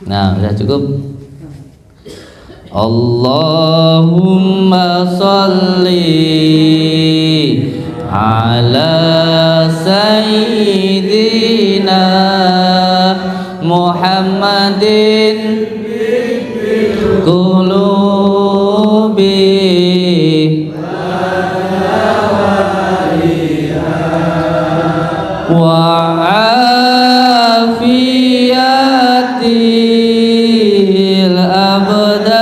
[SPEAKER 1] Nah, udah cukup. Allahumma sholli ala sayyidina Muhammadin qulubi wa afiyatil abdan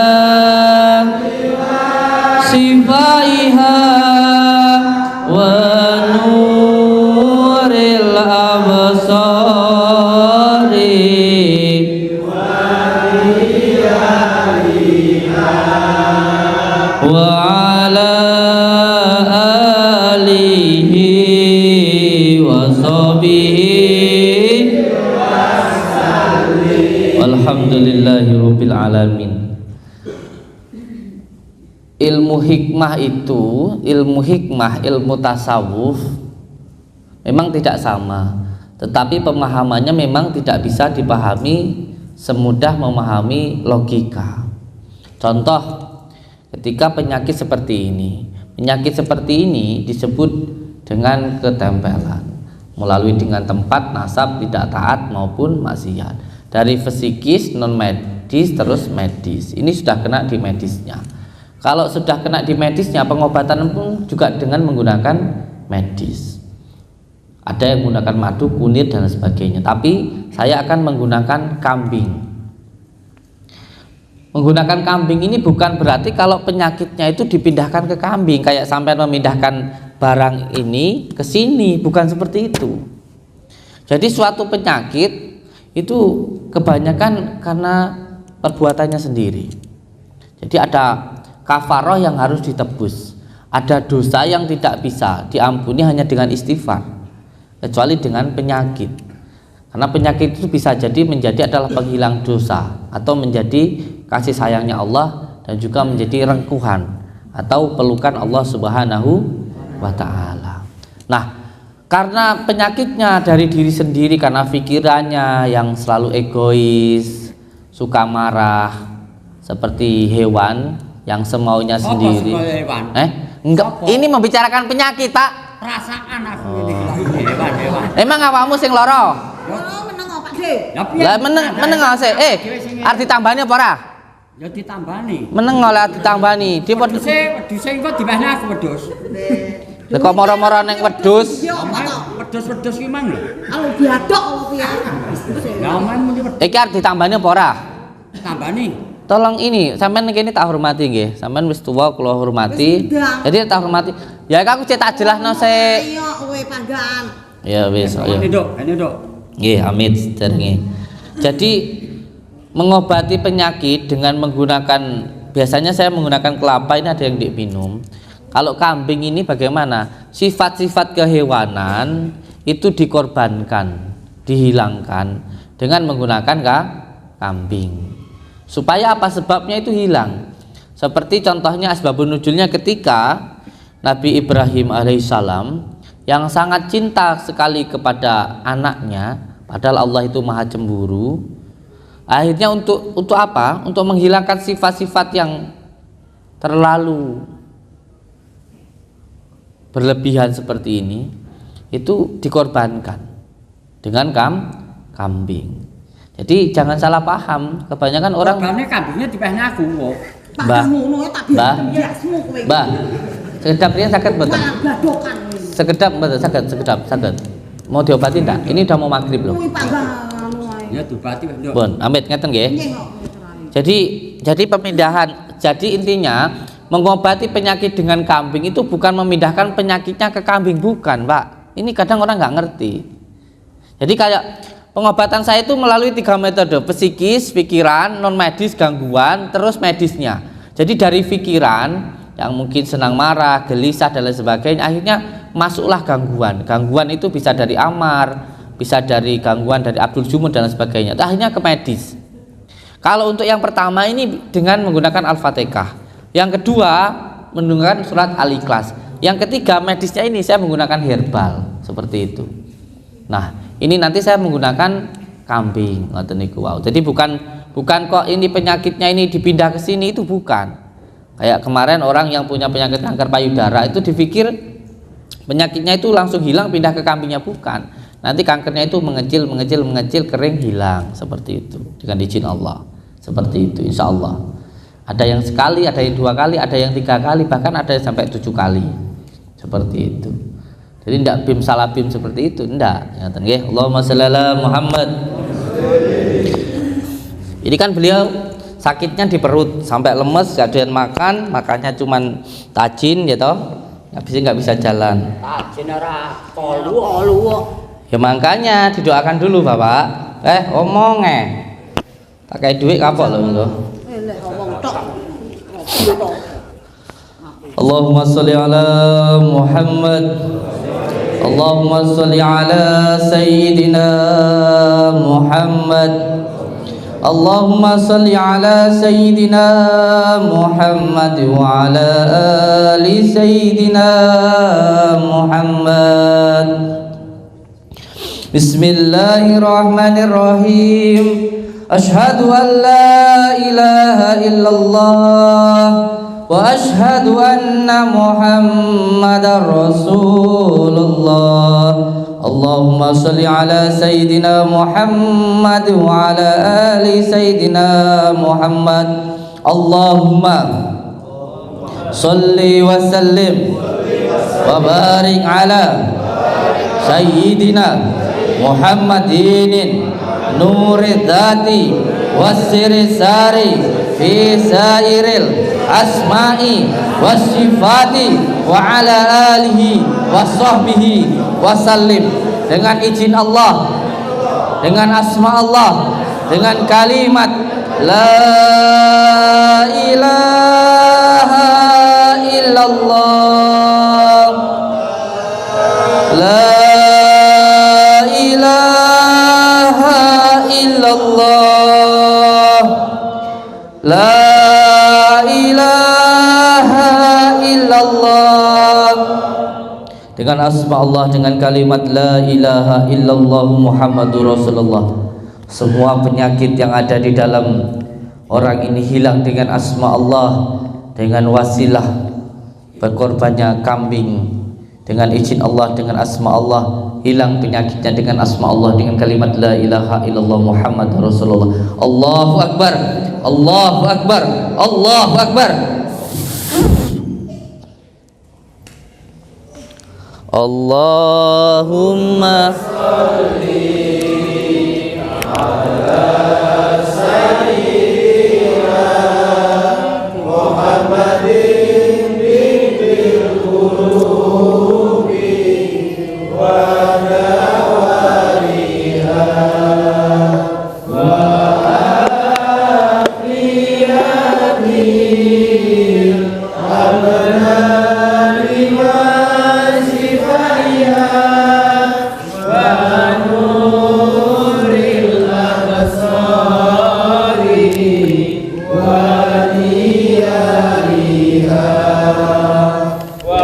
[SPEAKER 1] sifaiha wa nuril absari wa ala alihi wa sahbihi walhamdulillahirabbil alamin. Ilmu hikmah itu, ilmu tasawuf memang tidak sama, tetapi pemahamannya memang tidak bisa dipahami semudah memahami logika. Contoh, ketika penyakit seperti ini disebut dengan ketempelan melalui dengan tempat, nasab, tidak taat maupun maksiat. Dari fisikis, non medis, terus medis. Ini sudah kena di medisnya. Kalau sudah kena di medisnya, pengobatan pun juga dengan menggunakan medis. Ada yang menggunakan madu, kunir dan sebagainya. Tapi saya akan menggunakan kambing. Menggunakan kambing ini bukan berarti kalau penyakitnya itu dipindahkan ke kambing, kayak sampai memindahkan barang ini ke sini, bukan seperti itu. Jadi suatu penyakit itu kebanyakan karena perbuatannya sendiri. Jadi ada kafaroh yang harus ditebus, ada dosa yang tidak bisa diampuni hanya dengan istighfar, kecuali dengan penyakit. Karena penyakit itu bisa jadi menjadi adalah penghilang dosa atau menjadi kasih sayangnya Allah dan juga menjadi rengkuhan atau pelukan Allah Subhanahu wa ta'ala. Nah, karena penyakitnya dari diri sendiri, karena pikirannya yang selalu egois, suka marah seperti hewan yang semaunya sendiri. Enggak, ini membicarakan penyakit, Pak.
[SPEAKER 2] Perasaan aku ini hewan.
[SPEAKER 1] Emang awamu sing loro?
[SPEAKER 4] Meneng apa, Dik?
[SPEAKER 1] Lah meneng sih. Arep ditambani apa ora?
[SPEAKER 2] Ya ditambani.
[SPEAKER 1] Meneng oleh ditambani.
[SPEAKER 2] Wedhuse engko dibahne aku wedhus.
[SPEAKER 1] Lha kok moro-moro ning wedhus.
[SPEAKER 2] Wedhus ki mang lho.
[SPEAKER 4] Kalau diadok apa piye?
[SPEAKER 2] Lah men muni wedhus
[SPEAKER 1] Iki arep ditambani apa ora?
[SPEAKER 2] tambani.
[SPEAKER 1] Tolong ini, sampean kene tak hormati nggih. Sampean wis tuwa kula hormati. Jadi tak hormati. Ya aku cetak jelasno sik.
[SPEAKER 4] Ayo kowe panggan.
[SPEAKER 1] Ya wis, ayo.
[SPEAKER 2] Ini Dok.
[SPEAKER 1] Nggih, amit jenenge. Jadi mengobati penyakit dengan menggunakan, biasanya saya menggunakan kelapa, ini ada yang diminum. Kalau kambing ini bagaimana? Sifat-sifat kehewanan itu dikorbankan, dihilangkan dengan menggunakan kambing. Supaya apa? Sebabnya itu hilang. Seperti contohnya asbabun nuzulnya ketika Nabi Ibrahim alaihissalam yang sangat cinta sekali kepada anaknya, padahal Allah itu maha cemburu. Akhirnya untuk apa? Untuk menghilangkan sifat-sifat yang terlalu berlebihan seperti ini, itu dikorbankan dengan kambing. Jadi jangan salah paham, kebanyakan orang
[SPEAKER 2] Korbane kambingnya dibahne aku kok.
[SPEAKER 1] Mbah,
[SPEAKER 4] Ngono tak biasmu kowe.
[SPEAKER 1] Mbah, sekedap riyen sakit mboten?
[SPEAKER 4] Bladokan.
[SPEAKER 1] Sekedap mboten, sakit. Mau diobati enggak? Ini udah mau maghrib loh.
[SPEAKER 4] Kuwi panggan anu ae.
[SPEAKER 2] Ya diobati wis Dok.
[SPEAKER 1] Bon, amit ngeten nggih.
[SPEAKER 4] Nggih kok.
[SPEAKER 1] Jadi pemindahan. Jadi intinya mengobati penyakit dengan kambing itu bukan memindahkan penyakitnya ke kambing, bukan, Pak. Ini kadang orang nggak ngerti. Jadi kayak pengobatan saya itu melalui 3 metode: psikis, pikiran, non medis, gangguan, terus medisnya. Jadi dari pikiran yang mungkin senang marah, gelisah dan lain sebagainya, akhirnya masuklah gangguan. Gangguan itu bisa dari amar, bisa dari gangguan dari Abdul Jumud dan lain sebagainya. Akhirnya ke medis. Kalau untuk yang pertama ini dengan menggunakan Al-Fatihah. Yang kedua menggunakan surat Al-Ikhlas. Yang ketiga medisnya ini saya menggunakan herbal seperti itu. Nah, ini nanti saya menggunakan kambing ngoten niku. Wow. Jadi bukan Bukan kok ini penyakitnya ini dipindah ke sini, itu bukan. Kayak kemarin orang yang punya penyakit kanker payudara itu dipikir penyakitnya itu langsung hilang pindah ke kambingnya, bukan. Nanti kankernya itu mengecil, kering, hilang, seperti itu dengan izin Allah. Seperti itu insya Allah. Ada yang sekali, ada yang 2 kali, ada yang 3 kali, bahkan ada yang sampai 7 kali. Seperti itu. Jadi tidak bim salah bim seperti itu, tidak. Ya, Allahumma shalli ala Muhammad. Ini kan beliau sakitnya di perut sampai lemes, gak doyan makan, makanya cuman tajin ya toh. Habis nggak bisa jalan.
[SPEAKER 2] Tajin ora tolu.
[SPEAKER 1] Ya makanya didoakan dulu Bapak. Omong tak kayak duit kapok loh itu. Allahumma sholli ala Muhammad. Allahumma sholli ala Sayyidina Muhammad. Allahumma sholli ala Sayyidina Muhammad wa ala ali Sayyidina Muhammad. Bismillahirrahmanirrahim. Ashhadu an la ilaha illallah wa ashhadu anna Muhammadar Rasulullah. Allahumma sholli ala Sayyidina Muhammad wa ala ali Sayyidina Muhammad. Allahumma sholli wa sallim wa barik ala Sayyidina Muhammadin nurid dhati wasiri sari fi sairil asma'i wasifati wa ala alihi wa sahbihi wasallim. Dengan izin Allah, dengan asma Allah, dengan kalimat la ilaha illallah, la ilaha illallah, la ilaha illallah. Dengan asma Allah, dengan kalimat la ilaha illallah Muhammadur Rasulullah, semua penyakit yang ada di dalam orang ini hilang dengan asma Allah, dengan wasilah berkorbannya kambing, dengan izin Allah, dengan asma Allah, hilang penyakitnya dengan asma Allah, dengan kalimat la ilaha illallah Muhammadur Rasulullah. Allahu Akbar, Allahu Akbar, Allahu Akbar. Allahumma sholli ala Sayyidina Muhammadin bil qulubi wa dawariha wa afiyadil abnani wa sifaiha wa nuril absari wa diyariha wa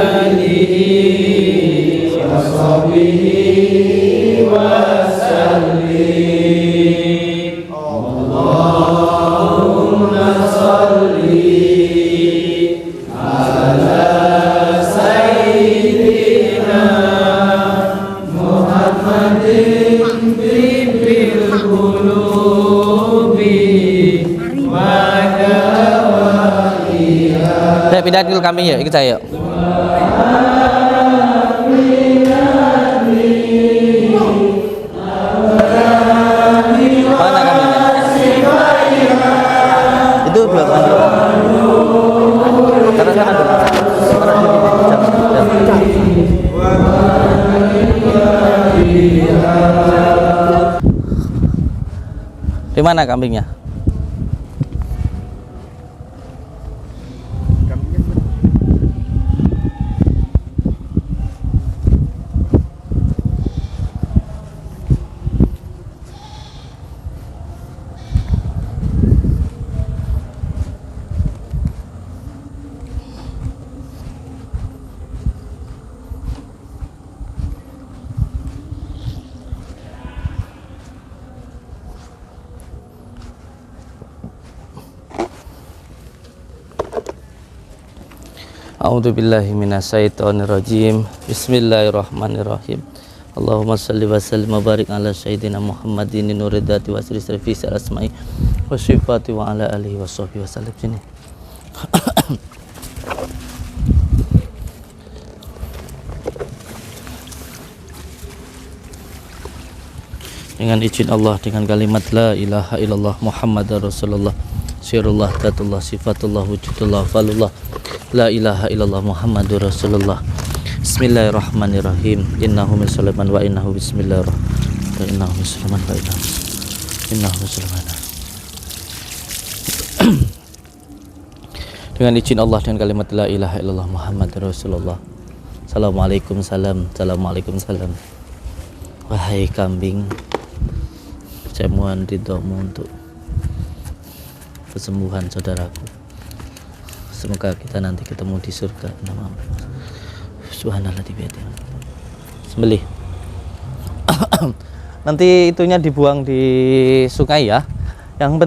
[SPEAKER 1] alihi wa sahbihi wa sallim. Allahumma sholli ala Sayyidina Muhammadin bil qulubi wa dawaiha. Saya pindah dulu kami ya, ikut saya yuk. Mana kambingnya? Itu belakang dulu. Karena sana dulu. Di mana kambingnya? A'udzubillahi minasyaitonirrajim. Bismillahirrahmanirrahim. Allahumma shalli wa sallim wa barik ala sayyidina Muhammadin nuridati wa sri servisi asma'i wa sifati wa ala alihi wa sahbihi wa sallam. Sini. Dengan izin Allah, dengan kalimat la ilaha illallah Muhammadar Rasulullah sirullah datullah sifatullah wujudullah falullah la ilaha illallah Muhammadur Rasulullah. Bismillahirrahmanirrahim. Innahu min sulaiman wa innahu bismillahirrahmanirrahim. Innahu min sulaiman wa innahu min sulaiman. Dengan izin Allah, dengan kalimat la ilaha illallah Muhammadur Rasulullah. Assalamualaikum salam. Assalamualaikum salam. Wahai kambing, saya mohon ridhomu untuk kesembuhan saudaraku. Semoga kita nanti ketemu di surga. Nama Subhanallah di bait. Sembelih. Nanti itunya dibuang di sungai ya. Yang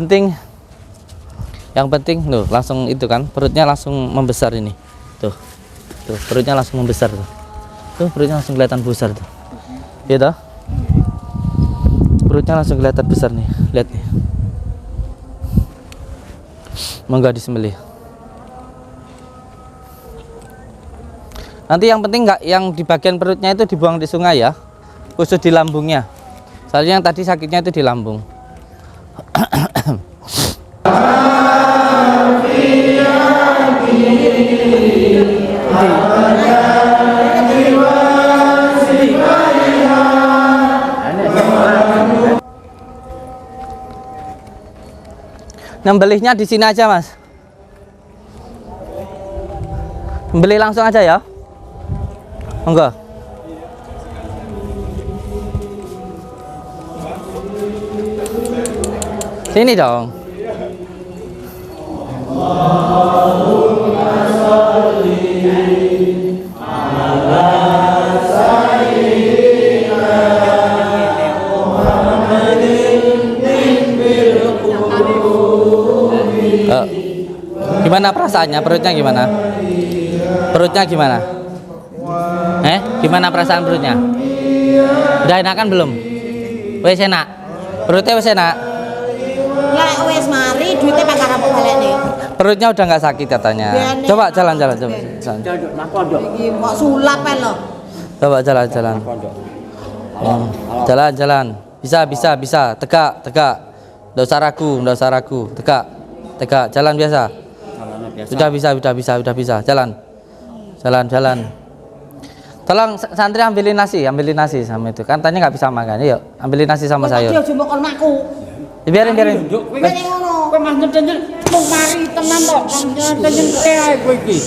[SPEAKER 1] penting loh, langsung itu kan perutnya langsung membesar ini. Tuh perutnya langsung membesar tuh. Tuh perutnya langsung kelihatan besar tuh. Iya toh? Perutnya langsung kelihatan besar nih, lihat nih. Monggo disembelih. Nanti yang penting nggak yang di bagian perutnya itu dibuang di sungai ya, khusus di lambungnya. Soalnya yang tadi sakitnya itu di lambung. Nyembelihnya di sini aja, Mas. Beli langsung aja ya. Monggo. Sini dong. Gimana perasaannya? Perutnya gimana? Perutnya gimana? Gimana perasaan perutnya? Udah enakan belum? Wes enak. Perutnya wes enak.
[SPEAKER 4] Lek wis mari duitnya bakal apa balekne.
[SPEAKER 1] Perutnya udah nggak sakit katanya. Coba jalan. Coba.
[SPEAKER 4] Iki kok sulap ae lho.
[SPEAKER 1] Coba jalan. Jalan. Bisa. Tegak. Nggak usah ragu. Tegak. Jalan biasa. Sudah bisa. Jalan. Tolong santri ambilin nasi sama itu. Kan tanya nggak bisa makan. Yuk, ambilin nasi sama sayur.
[SPEAKER 4] Aja jumbo kon maku.
[SPEAKER 1] Biarin.
[SPEAKER 4] Biarin ngono.
[SPEAKER 6] Kowe mas nyenyen mung mari tenan to. Nyenyen ae kowe iki.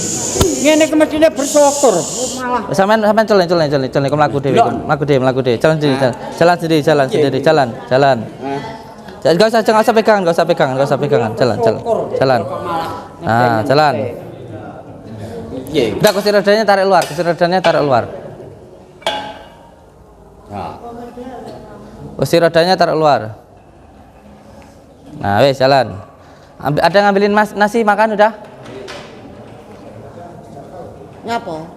[SPEAKER 6] Ngene iki mestine bersyukur. Malah
[SPEAKER 1] Sampean coleng kok mlaku dhewe. Jalan sendiri. Enggak usah pegangan. Jalan. Nah, jalan. Udah kursi rodanya tarik luar. Kursi rodanya tarik luar. Nah, wes jalan. Ada ngambilin nasi makan udah?
[SPEAKER 4] Ngapa?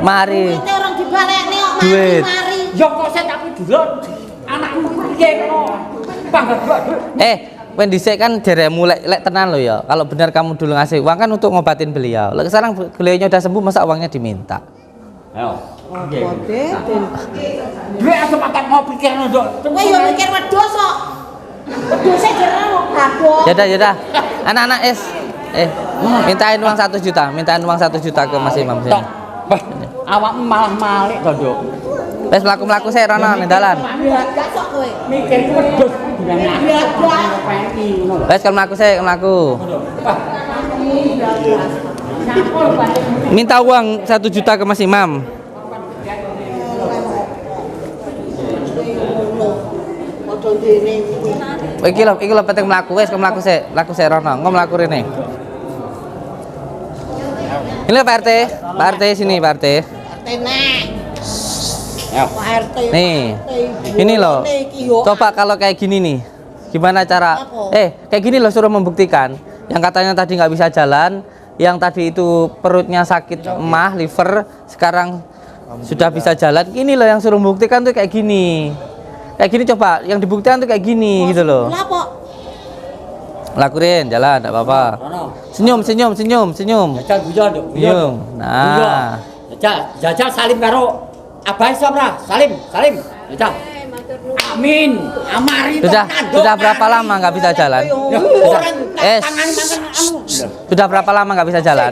[SPEAKER 1] Mari.
[SPEAKER 4] Duitnya orang dibalekne kok
[SPEAKER 1] Duit.
[SPEAKER 4] mari.
[SPEAKER 6] yo kok saya tapi dulu anakmu piye kok.
[SPEAKER 1] When dhisik kan jeremu lek tenan lo ya. Kalau benar kamu dulu ngasih uang kan untuk ngobatin beliau. Lek sekarang beliaunya udah sembuh masa uangnya diminta?
[SPEAKER 2] Ayo.
[SPEAKER 6] Duit asal pakai mau pikir ndok.
[SPEAKER 4] Kowe yo mikir wedhus kok. Wedhuse jero gabok.
[SPEAKER 1] Yaudah. Anak-anak mintain uang 1 juta. Mintain uang 1 juta ke Mas Imam sini.
[SPEAKER 6] Awakmu malah malik kok, Nduk.
[SPEAKER 1] Wes mlaku-mlaku sik rono ning dalan.
[SPEAKER 4] Gak sok kowe.
[SPEAKER 6] Mikir wedhus ngono.
[SPEAKER 1] Wes kan mlaku sik, mlaku. Minta uang 1 juta ke Mas Imam. Iki lho penting mlaku wes, mlaku sik rono. Engko mlaku rene. Ini Pak RT sini Pak RT.
[SPEAKER 4] RT nek. Pak RT.
[SPEAKER 1] Nih. Ini loh. Coba kalau kayak gini nih. Gimana cara?
[SPEAKER 4] Apa?
[SPEAKER 1] Kayak gini loh suruh membuktikan. Yang katanya tadi nggak bisa jalan, yang tadi itu perutnya sakit emah, liver, sekarang sudah bisa jalan. Ini loh yang suruh membuktikan tuh kayak gini. Kayak gini coba, yang dibuktikan tuh kayak gini gitu loh.
[SPEAKER 4] Kenapa?
[SPEAKER 1] Lakuin, jalan, enggak apa-apa. Senyum.
[SPEAKER 3] Jajal guyon nduk.
[SPEAKER 1] Senyum. Nah.
[SPEAKER 3] Jajal salim karo Abah Sabra. Salim. Jajal. Amin. Amari
[SPEAKER 1] Sudah berapa lama nggak bisa jalan? Sudah berapa lama nggak bisa jalan?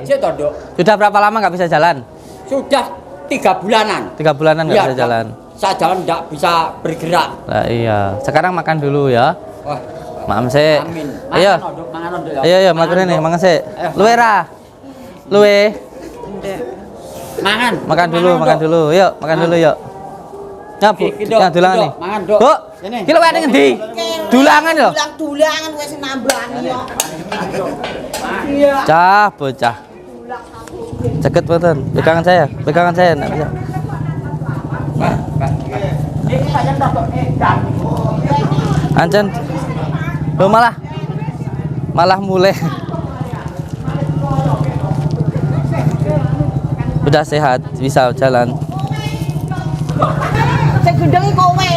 [SPEAKER 1] Sudah berapa lama nggak bisa jalan?
[SPEAKER 3] Sudah 3 bulanan.
[SPEAKER 1] 3 bulanan nggak bisa jalan.
[SPEAKER 3] Saya jalan enggak bisa bergerak.
[SPEAKER 1] Lah iya. Sekarang makan dulu ya.
[SPEAKER 3] Wah,
[SPEAKER 1] Maam sih.
[SPEAKER 3] amin.
[SPEAKER 1] Ayo.
[SPEAKER 3] Mangan nduk ya.
[SPEAKER 1] Ayo makan ini, mangan sih. Luwe ra. Luwe.
[SPEAKER 3] Mangan.
[SPEAKER 1] Makan dulu. Yuk, makan dulu yuk. Ya, Bu. Ya dulangan nih.
[SPEAKER 3] Mangan, Dok.
[SPEAKER 1] Bu.
[SPEAKER 3] Sini.
[SPEAKER 1] Ki luwe ning endi? Dulangan yo.
[SPEAKER 4] Dulang-dulangan wis nambani yo. Iya.
[SPEAKER 1] Cah, bocah. Ceket mboten. Pegangan saya enggak bisa.
[SPEAKER 3] Ini saya tak edan.
[SPEAKER 1] Ancen. Lo malah mulai. Udah sehat, bisa jalan.
[SPEAKER 4] Sing gendeng iki kowe.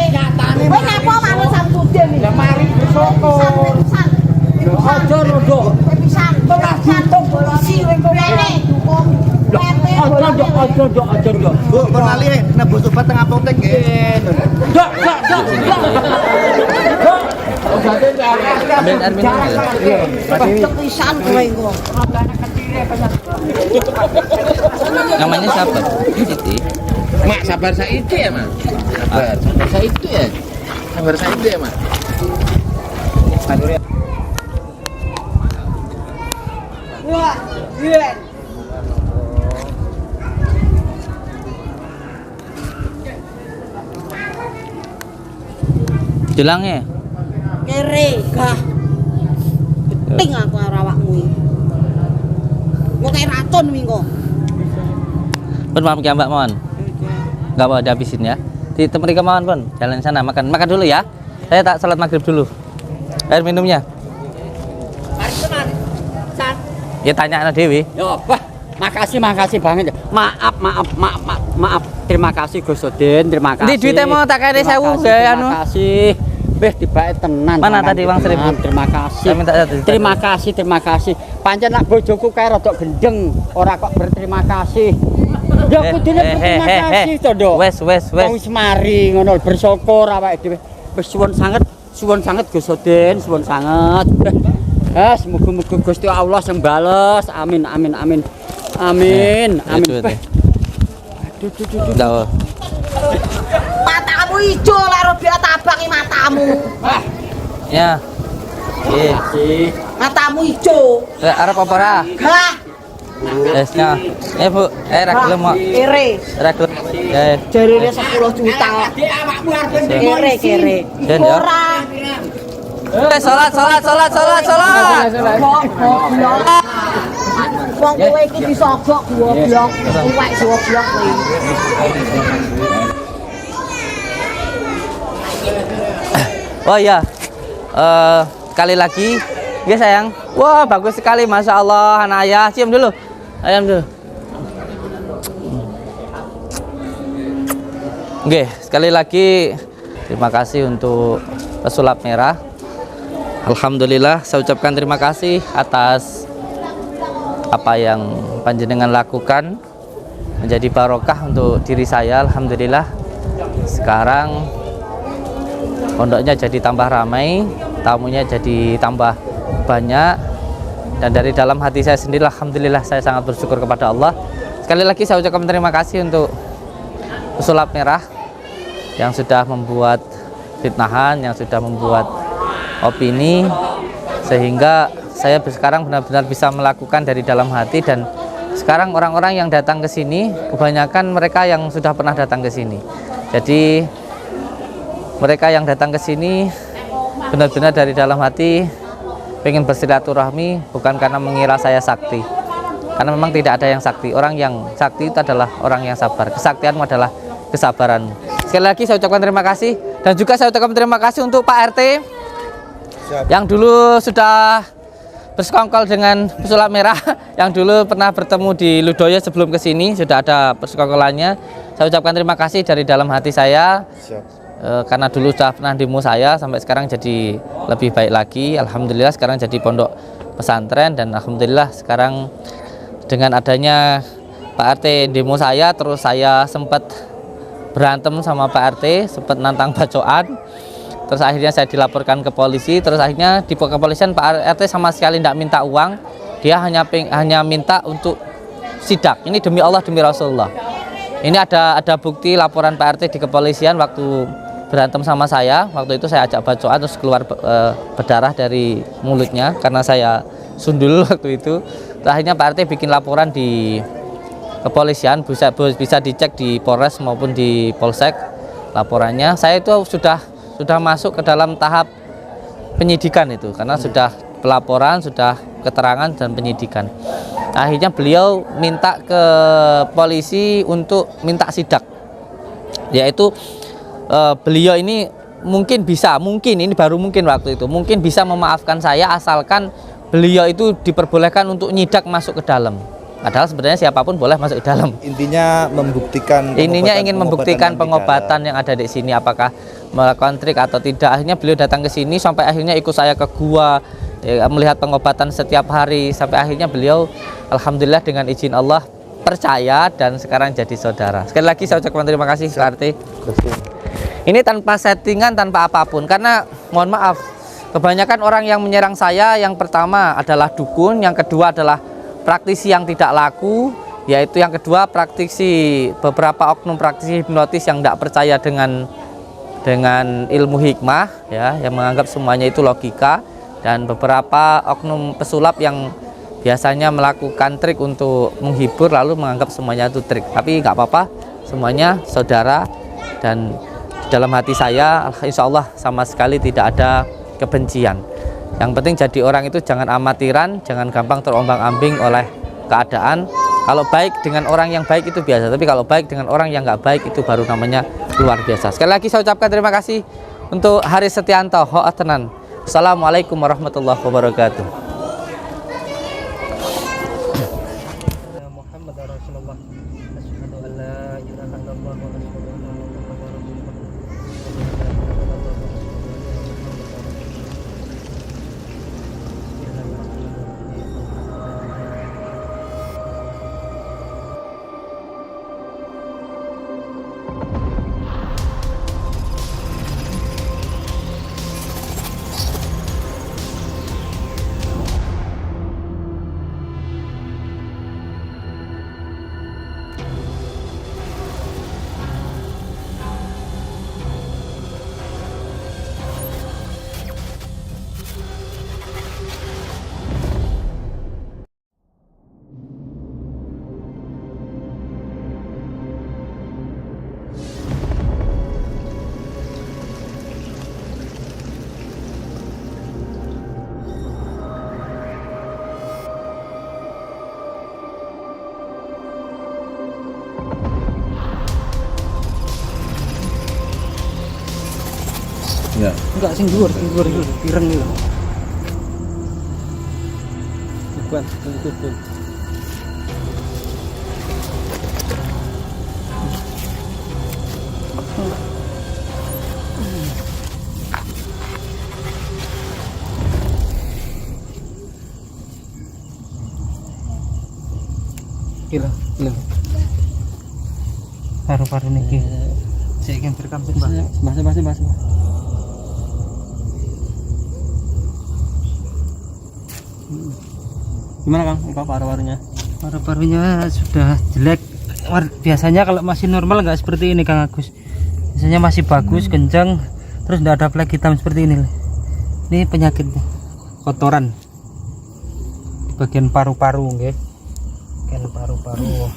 [SPEAKER 4] Kowe ngapa manut Samsudin iki?
[SPEAKER 6] Lah mari bersyukur.
[SPEAKER 4] Pisan.
[SPEAKER 3] Aja rodok.
[SPEAKER 4] Pisan. Ora ditung polisi kowe kene dukung.
[SPEAKER 3] Aja nduk.
[SPEAKER 5] Bu, kenali nebus obat tengah apotek nggih.
[SPEAKER 3] Dok.
[SPEAKER 1] Ambil air minum ya.
[SPEAKER 4] Pisan kowe engko.
[SPEAKER 1] Namanya siapa? Siti.
[SPEAKER 5] Mak, sabar Saidi ya, Mak. Sabar Saidi ya. Sabar Saidi ya, Mak.
[SPEAKER 4] Wah, iya.
[SPEAKER 1] Julangnya.
[SPEAKER 4] Kere gah. Ting aku karo awakmu iki. Kok kayak racun wingi kok.
[SPEAKER 1] Pun maaf ya Mbak Mon. Enggak mau dihabisin ya. Di tempat kemauan pun. Jalan sana makan dulu ya. Saya tak salat maghrib dulu. Air minumnya.
[SPEAKER 3] Mari teman. San.
[SPEAKER 1] Ya tanya Dewi.
[SPEAKER 3] Yo, wah, makasih banget. Maaf. Terima kasih Gus Sodin, terima kasih.
[SPEAKER 1] Di duitnya mau tak kene 1000 ya anu.
[SPEAKER 3] Terima kasih. Beh dibake tenan.
[SPEAKER 1] Mana
[SPEAKER 3] tenan,
[SPEAKER 1] tadi uang
[SPEAKER 3] tenan.
[SPEAKER 1] 1000?
[SPEAKER 3] Terima kasih.
[SPEAKER 1] Saya minta satu.
[SPEAKER 3] Terima kasih. Pancen nak bojoku kae rada gendeng, ora kok berterima kasih. Ya kudune berterima kasih to, Dok.
[SPEAKER 1] Wes.
[SPEAKER 3] Wong wis mari ngono bersyukur awake dhewe. Wis suwun sanget Gus Sodin, suwun sanget. Muga-muga Gusti Allah sing bales. Amin.
[SPEAKER 1] Aduh.
[SPEAKER 4] Matamu ijo lek dia tabangi matamu.
[SPEAKER 1] Ya.
[SPEAKER 3] Kasih.
[SPEAKER 4] Matamu ijo.
[SPEAKER 1] Arep apa ora?
[SPEAKER 4] Gah,
[SPEAKER 1] Esnya. Bu, ra gelem kok.
[SPEAKER 4] kere.
[SPEAKER 1] Ra gelem.
[SPEAKER 4] Jarine 10 juta.
[SPEAKER 3] Dek awakmu arep
[SPEAKER 4] Kere.
[SPEAKER 1] Den ya.
[SPEAKER 4] Ora.
[SPEAKER 1] Salat.
[SPEAKER 4] Wong kowe iki disogok goblok. Uwek goblok kowe.
[SPEAKER 1] Oh iya. Sekali lagi. Ya sayang. Wah, bagus sekali Masya Allah anak ayah. Cium dulu. Ayam dulu. Oke, sekali lagi terima kasih untuk pesulap merah. Alhamdulillah saya ucapkan terima kasih atas apa yang panjenengan lakukan, menjadi barokah untuk diri saya. Alhamdulillah sekarang pondoknya jadi tambah ramai, tamunya jadi tambah banyak, dan dari dalam hati saya sendiri alhamdulillah saya sangat bersyukur kepada Allah. Sekali lagi saya ucapkan terima kasih untuk pesulap merah yang sudah membuat fitnahan, yang sudah membuat opini, sehingga saya sekarang benar-benar bisa melakukan dari dalam hati. Dan sekarang orang-orang yang datang ke sini kebanyakan mereka yang sudah pernah datang ke sini. Jadi mereka yang datang ke sini benar-benar dari dalam hati pengen bersilaturahmi, bukan karena mengira saya sakti, karena memang tidak ada yang sakti. Orang yang sakti itu adalah orang yang sabar. Kesaktianmu adalah kesabaranmu. Sekali lagi saya ucapkan terima kasih, dan juga saya ucapkan terima kasih untuk Pak RT Yang dulu sudah bersekongkol dengan pesulap merah, yang dulu pernah bertemu di Ludoyo sebelum ke sini, sudah ada persekongkolannya. Saya ucapkan terima kasih dari dalam hati saya. Karena dulu sudah pernah demo saya, sampai sekarang jadi lebih baik lagi. Alhamdulillah sekarang jadi pondok pesantren, dan alhamdulillah sekarang dengan adanya Pak RT demo saya, terus saya sempat berantem sama Pak RT, sempat nantang bacoan. Terus akhirnya saya dilaporkan ke polisi, terus akhirnya di kepolisian Pak RT sama sekali tidak minta uang, dia hanya minta untuk sidak. Ini demi Allah, demi Rasulullah. Ini ada bukti laporan Pak RT di kepolisian waktu berantem sama saya. Waktu itu saya ajak bacoan, terus keluar berdarah dari mulutnya karena saya sundul waktu itu. Terus akhirnya Pak RT bikin laporan di kepolisian, bisa dicek di Polres maupun di Polsek laporannya. Saya itu sudah masuk ke dalam tahap penyidikan itu, karena sudah pelaporan, sudah keterangan dan penyidikan. Akhirnya beliau minta ke polisi untuk minta sidak, yaitu beliau ini mungkin ini baru mungkin waktu itu, mungkin bisa memaafkan saya asalkan beliau itu diperbolehkan untuk nyidak masuk ke dalam. Padahal sebenarnya siapapun boleh masuk ke dalam.
[SPEAKER 5] Intinya membuktikan.
[SPEAKER 1] Ingin membuktikan pengobatan yang ada di sini, apakah melakukan trik atau tidak. Akhirnya beliau datang ke sini, sampai akhirnya ikut saya ke gua, melihat pengobatan setiap hari, sampai akhirnya beliau alhamdulillah dengan izin Allah percaya dan sekarang jadi saudara. Sekali lagi saya ucapkan terima kasih Pak RT. Ini tanpa settingan, tanpa apapun, karena mohon maaf, kebanyakan orang yang menyerang saya, yang pertama adalah dukun, yang kedua adalah praktisi yang tidak laku, yaitu yang kedua praktisi, beberapa oknum praktisi hipnotis yang tidak percaya dengan ilmu hikmah, ya, yang menganggap semuanya itu logika, dan beberapa oknum pesulap yang biasanya melakukan trik untuk menghibur lalu menganggap semuanya itu trik. Tapi nggak apa-apa, semuanya saudara, dan di dalam hati saya insya Allah sama sekali tidak ada kebencian. Yang penting jadi orang itu jangan amatiran, jangan gampang terombang-ambing oleh keadaan. Kalau baik dengan orang yang baik itu biasa, tapi kalau baik dengan orang yang nggak baik itu baru namanya luar biasa. Sekali lagi saya ucapkan terima kasih untuk Haris Setianto, Hoa Tenan. Assalamualaikum warahmatullahi wabarakatuh.
[SPEAKER 7] Muhammad Rasulullah. Asyhadu an la ilaha illallah wa asyhadu anna Muhammadar Rasulullah. Enggak sing dhuwur pireng iki. Bukan, betul. Gila. Paru-paru niki. Saya ingin rekam sih, Mbak. Gimana Kang? Paru-parunya? Paru-parunya sudah jelek. Biasanya kalau masih normal nggak seperti ini Kang Agus. Biasanya masih bagus, kencang, terus nggak ada flek hitam seperti ini. Ini penyakit kotoran di bagian paru-paru, nggih. Bagian paru-paru.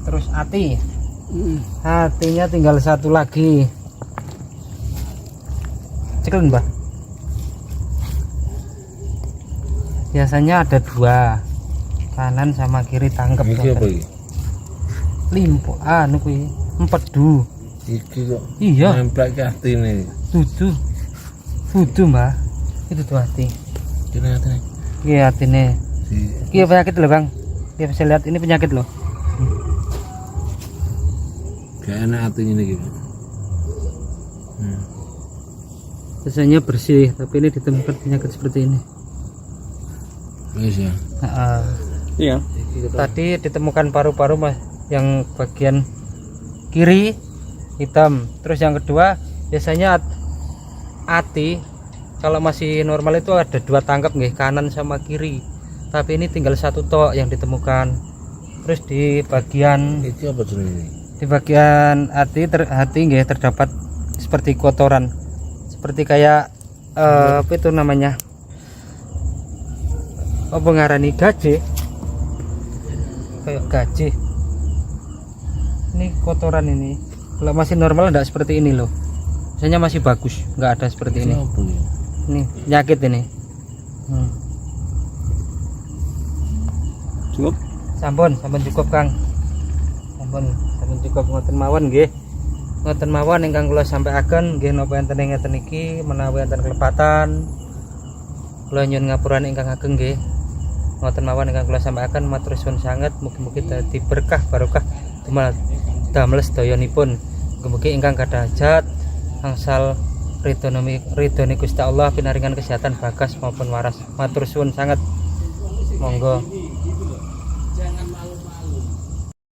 [SPEAKER 7] Terus hati. Hatinya tinggal satu lagi. Cekel Mbak. Biasanya ada dua, kanan sama kiri tangkep.
[SPEAKER 5] Iki apa iki?
[SPEAKER 7] Limpo, anu kuwi empedu.
[SPEAKER 5] Iki kok
[SPEAKER 7] Iya.
[SPEAKER 5] nempel ke atine.
[SPEAKER 7] Dudu mbak, itu tuh hati.
[SPEAKER 5] Kene atine.
[SPEAKER 7] Iya hatine.
[SPEAKER 5] Di
[SPEAKER 7] Iya penyakit loh Kang. Iya bisa lihat ini penyakit loh.
[SPEAKER 5] gak enak atine iki.
[SPEAKER 7] Biasanya bersih, tapi ini ditemukan penyakit seperti ini.
[SPEAKER 5] Wis ya.
[SPEAKER 3] Iya.
[SPEAKER 7] Tadi ditemukan paru-paru mas, yang bagian kiri hitam. Terus yang kedua biasanya hati kalau masih normal itu ada 2 tangkap nggih, kanan sama kiri. Tapi ini tinggal 1 tok yang ditemukan. Terus di bagian
[SPEAKER 5] Iki apa jenenge?
[SPEAKER 7] hati nggih terdapat seperti kotoran. Seperti kayak apa itu namanya? Apa ngarani gaje? Kayak gaje. Ini kotoran ini. Kalau masih normal enggak seperti ini loh. Biasanya masih bagus, enggak ada seperti ini.
[SPEAKER 5] Apa ya?
[SPEAKER 7] Ini penyakit ini.
[SPEAKER 3] Cukup.
[SPEAKER 7] Sampun cukup Kang. Sampun cukup ngoten mawon nggih. Ngoten mawon ingkang kula sampaiaken nggih napa enten ngeten iki menawi enten kelepatan. Kula nyuwun ngapuraken ingkang ageng nggih. Ngoten mawon ingkang kula sampaiaken matur suwun sanget mugi-mugi dadi berkah barokah damel sedayanipun. Mugi-mugi ingkang gadah hajat angsal ridhone Gusti Allah pinaringan kesehatan bagas maupun waras. Matur suwun sanget. Monggo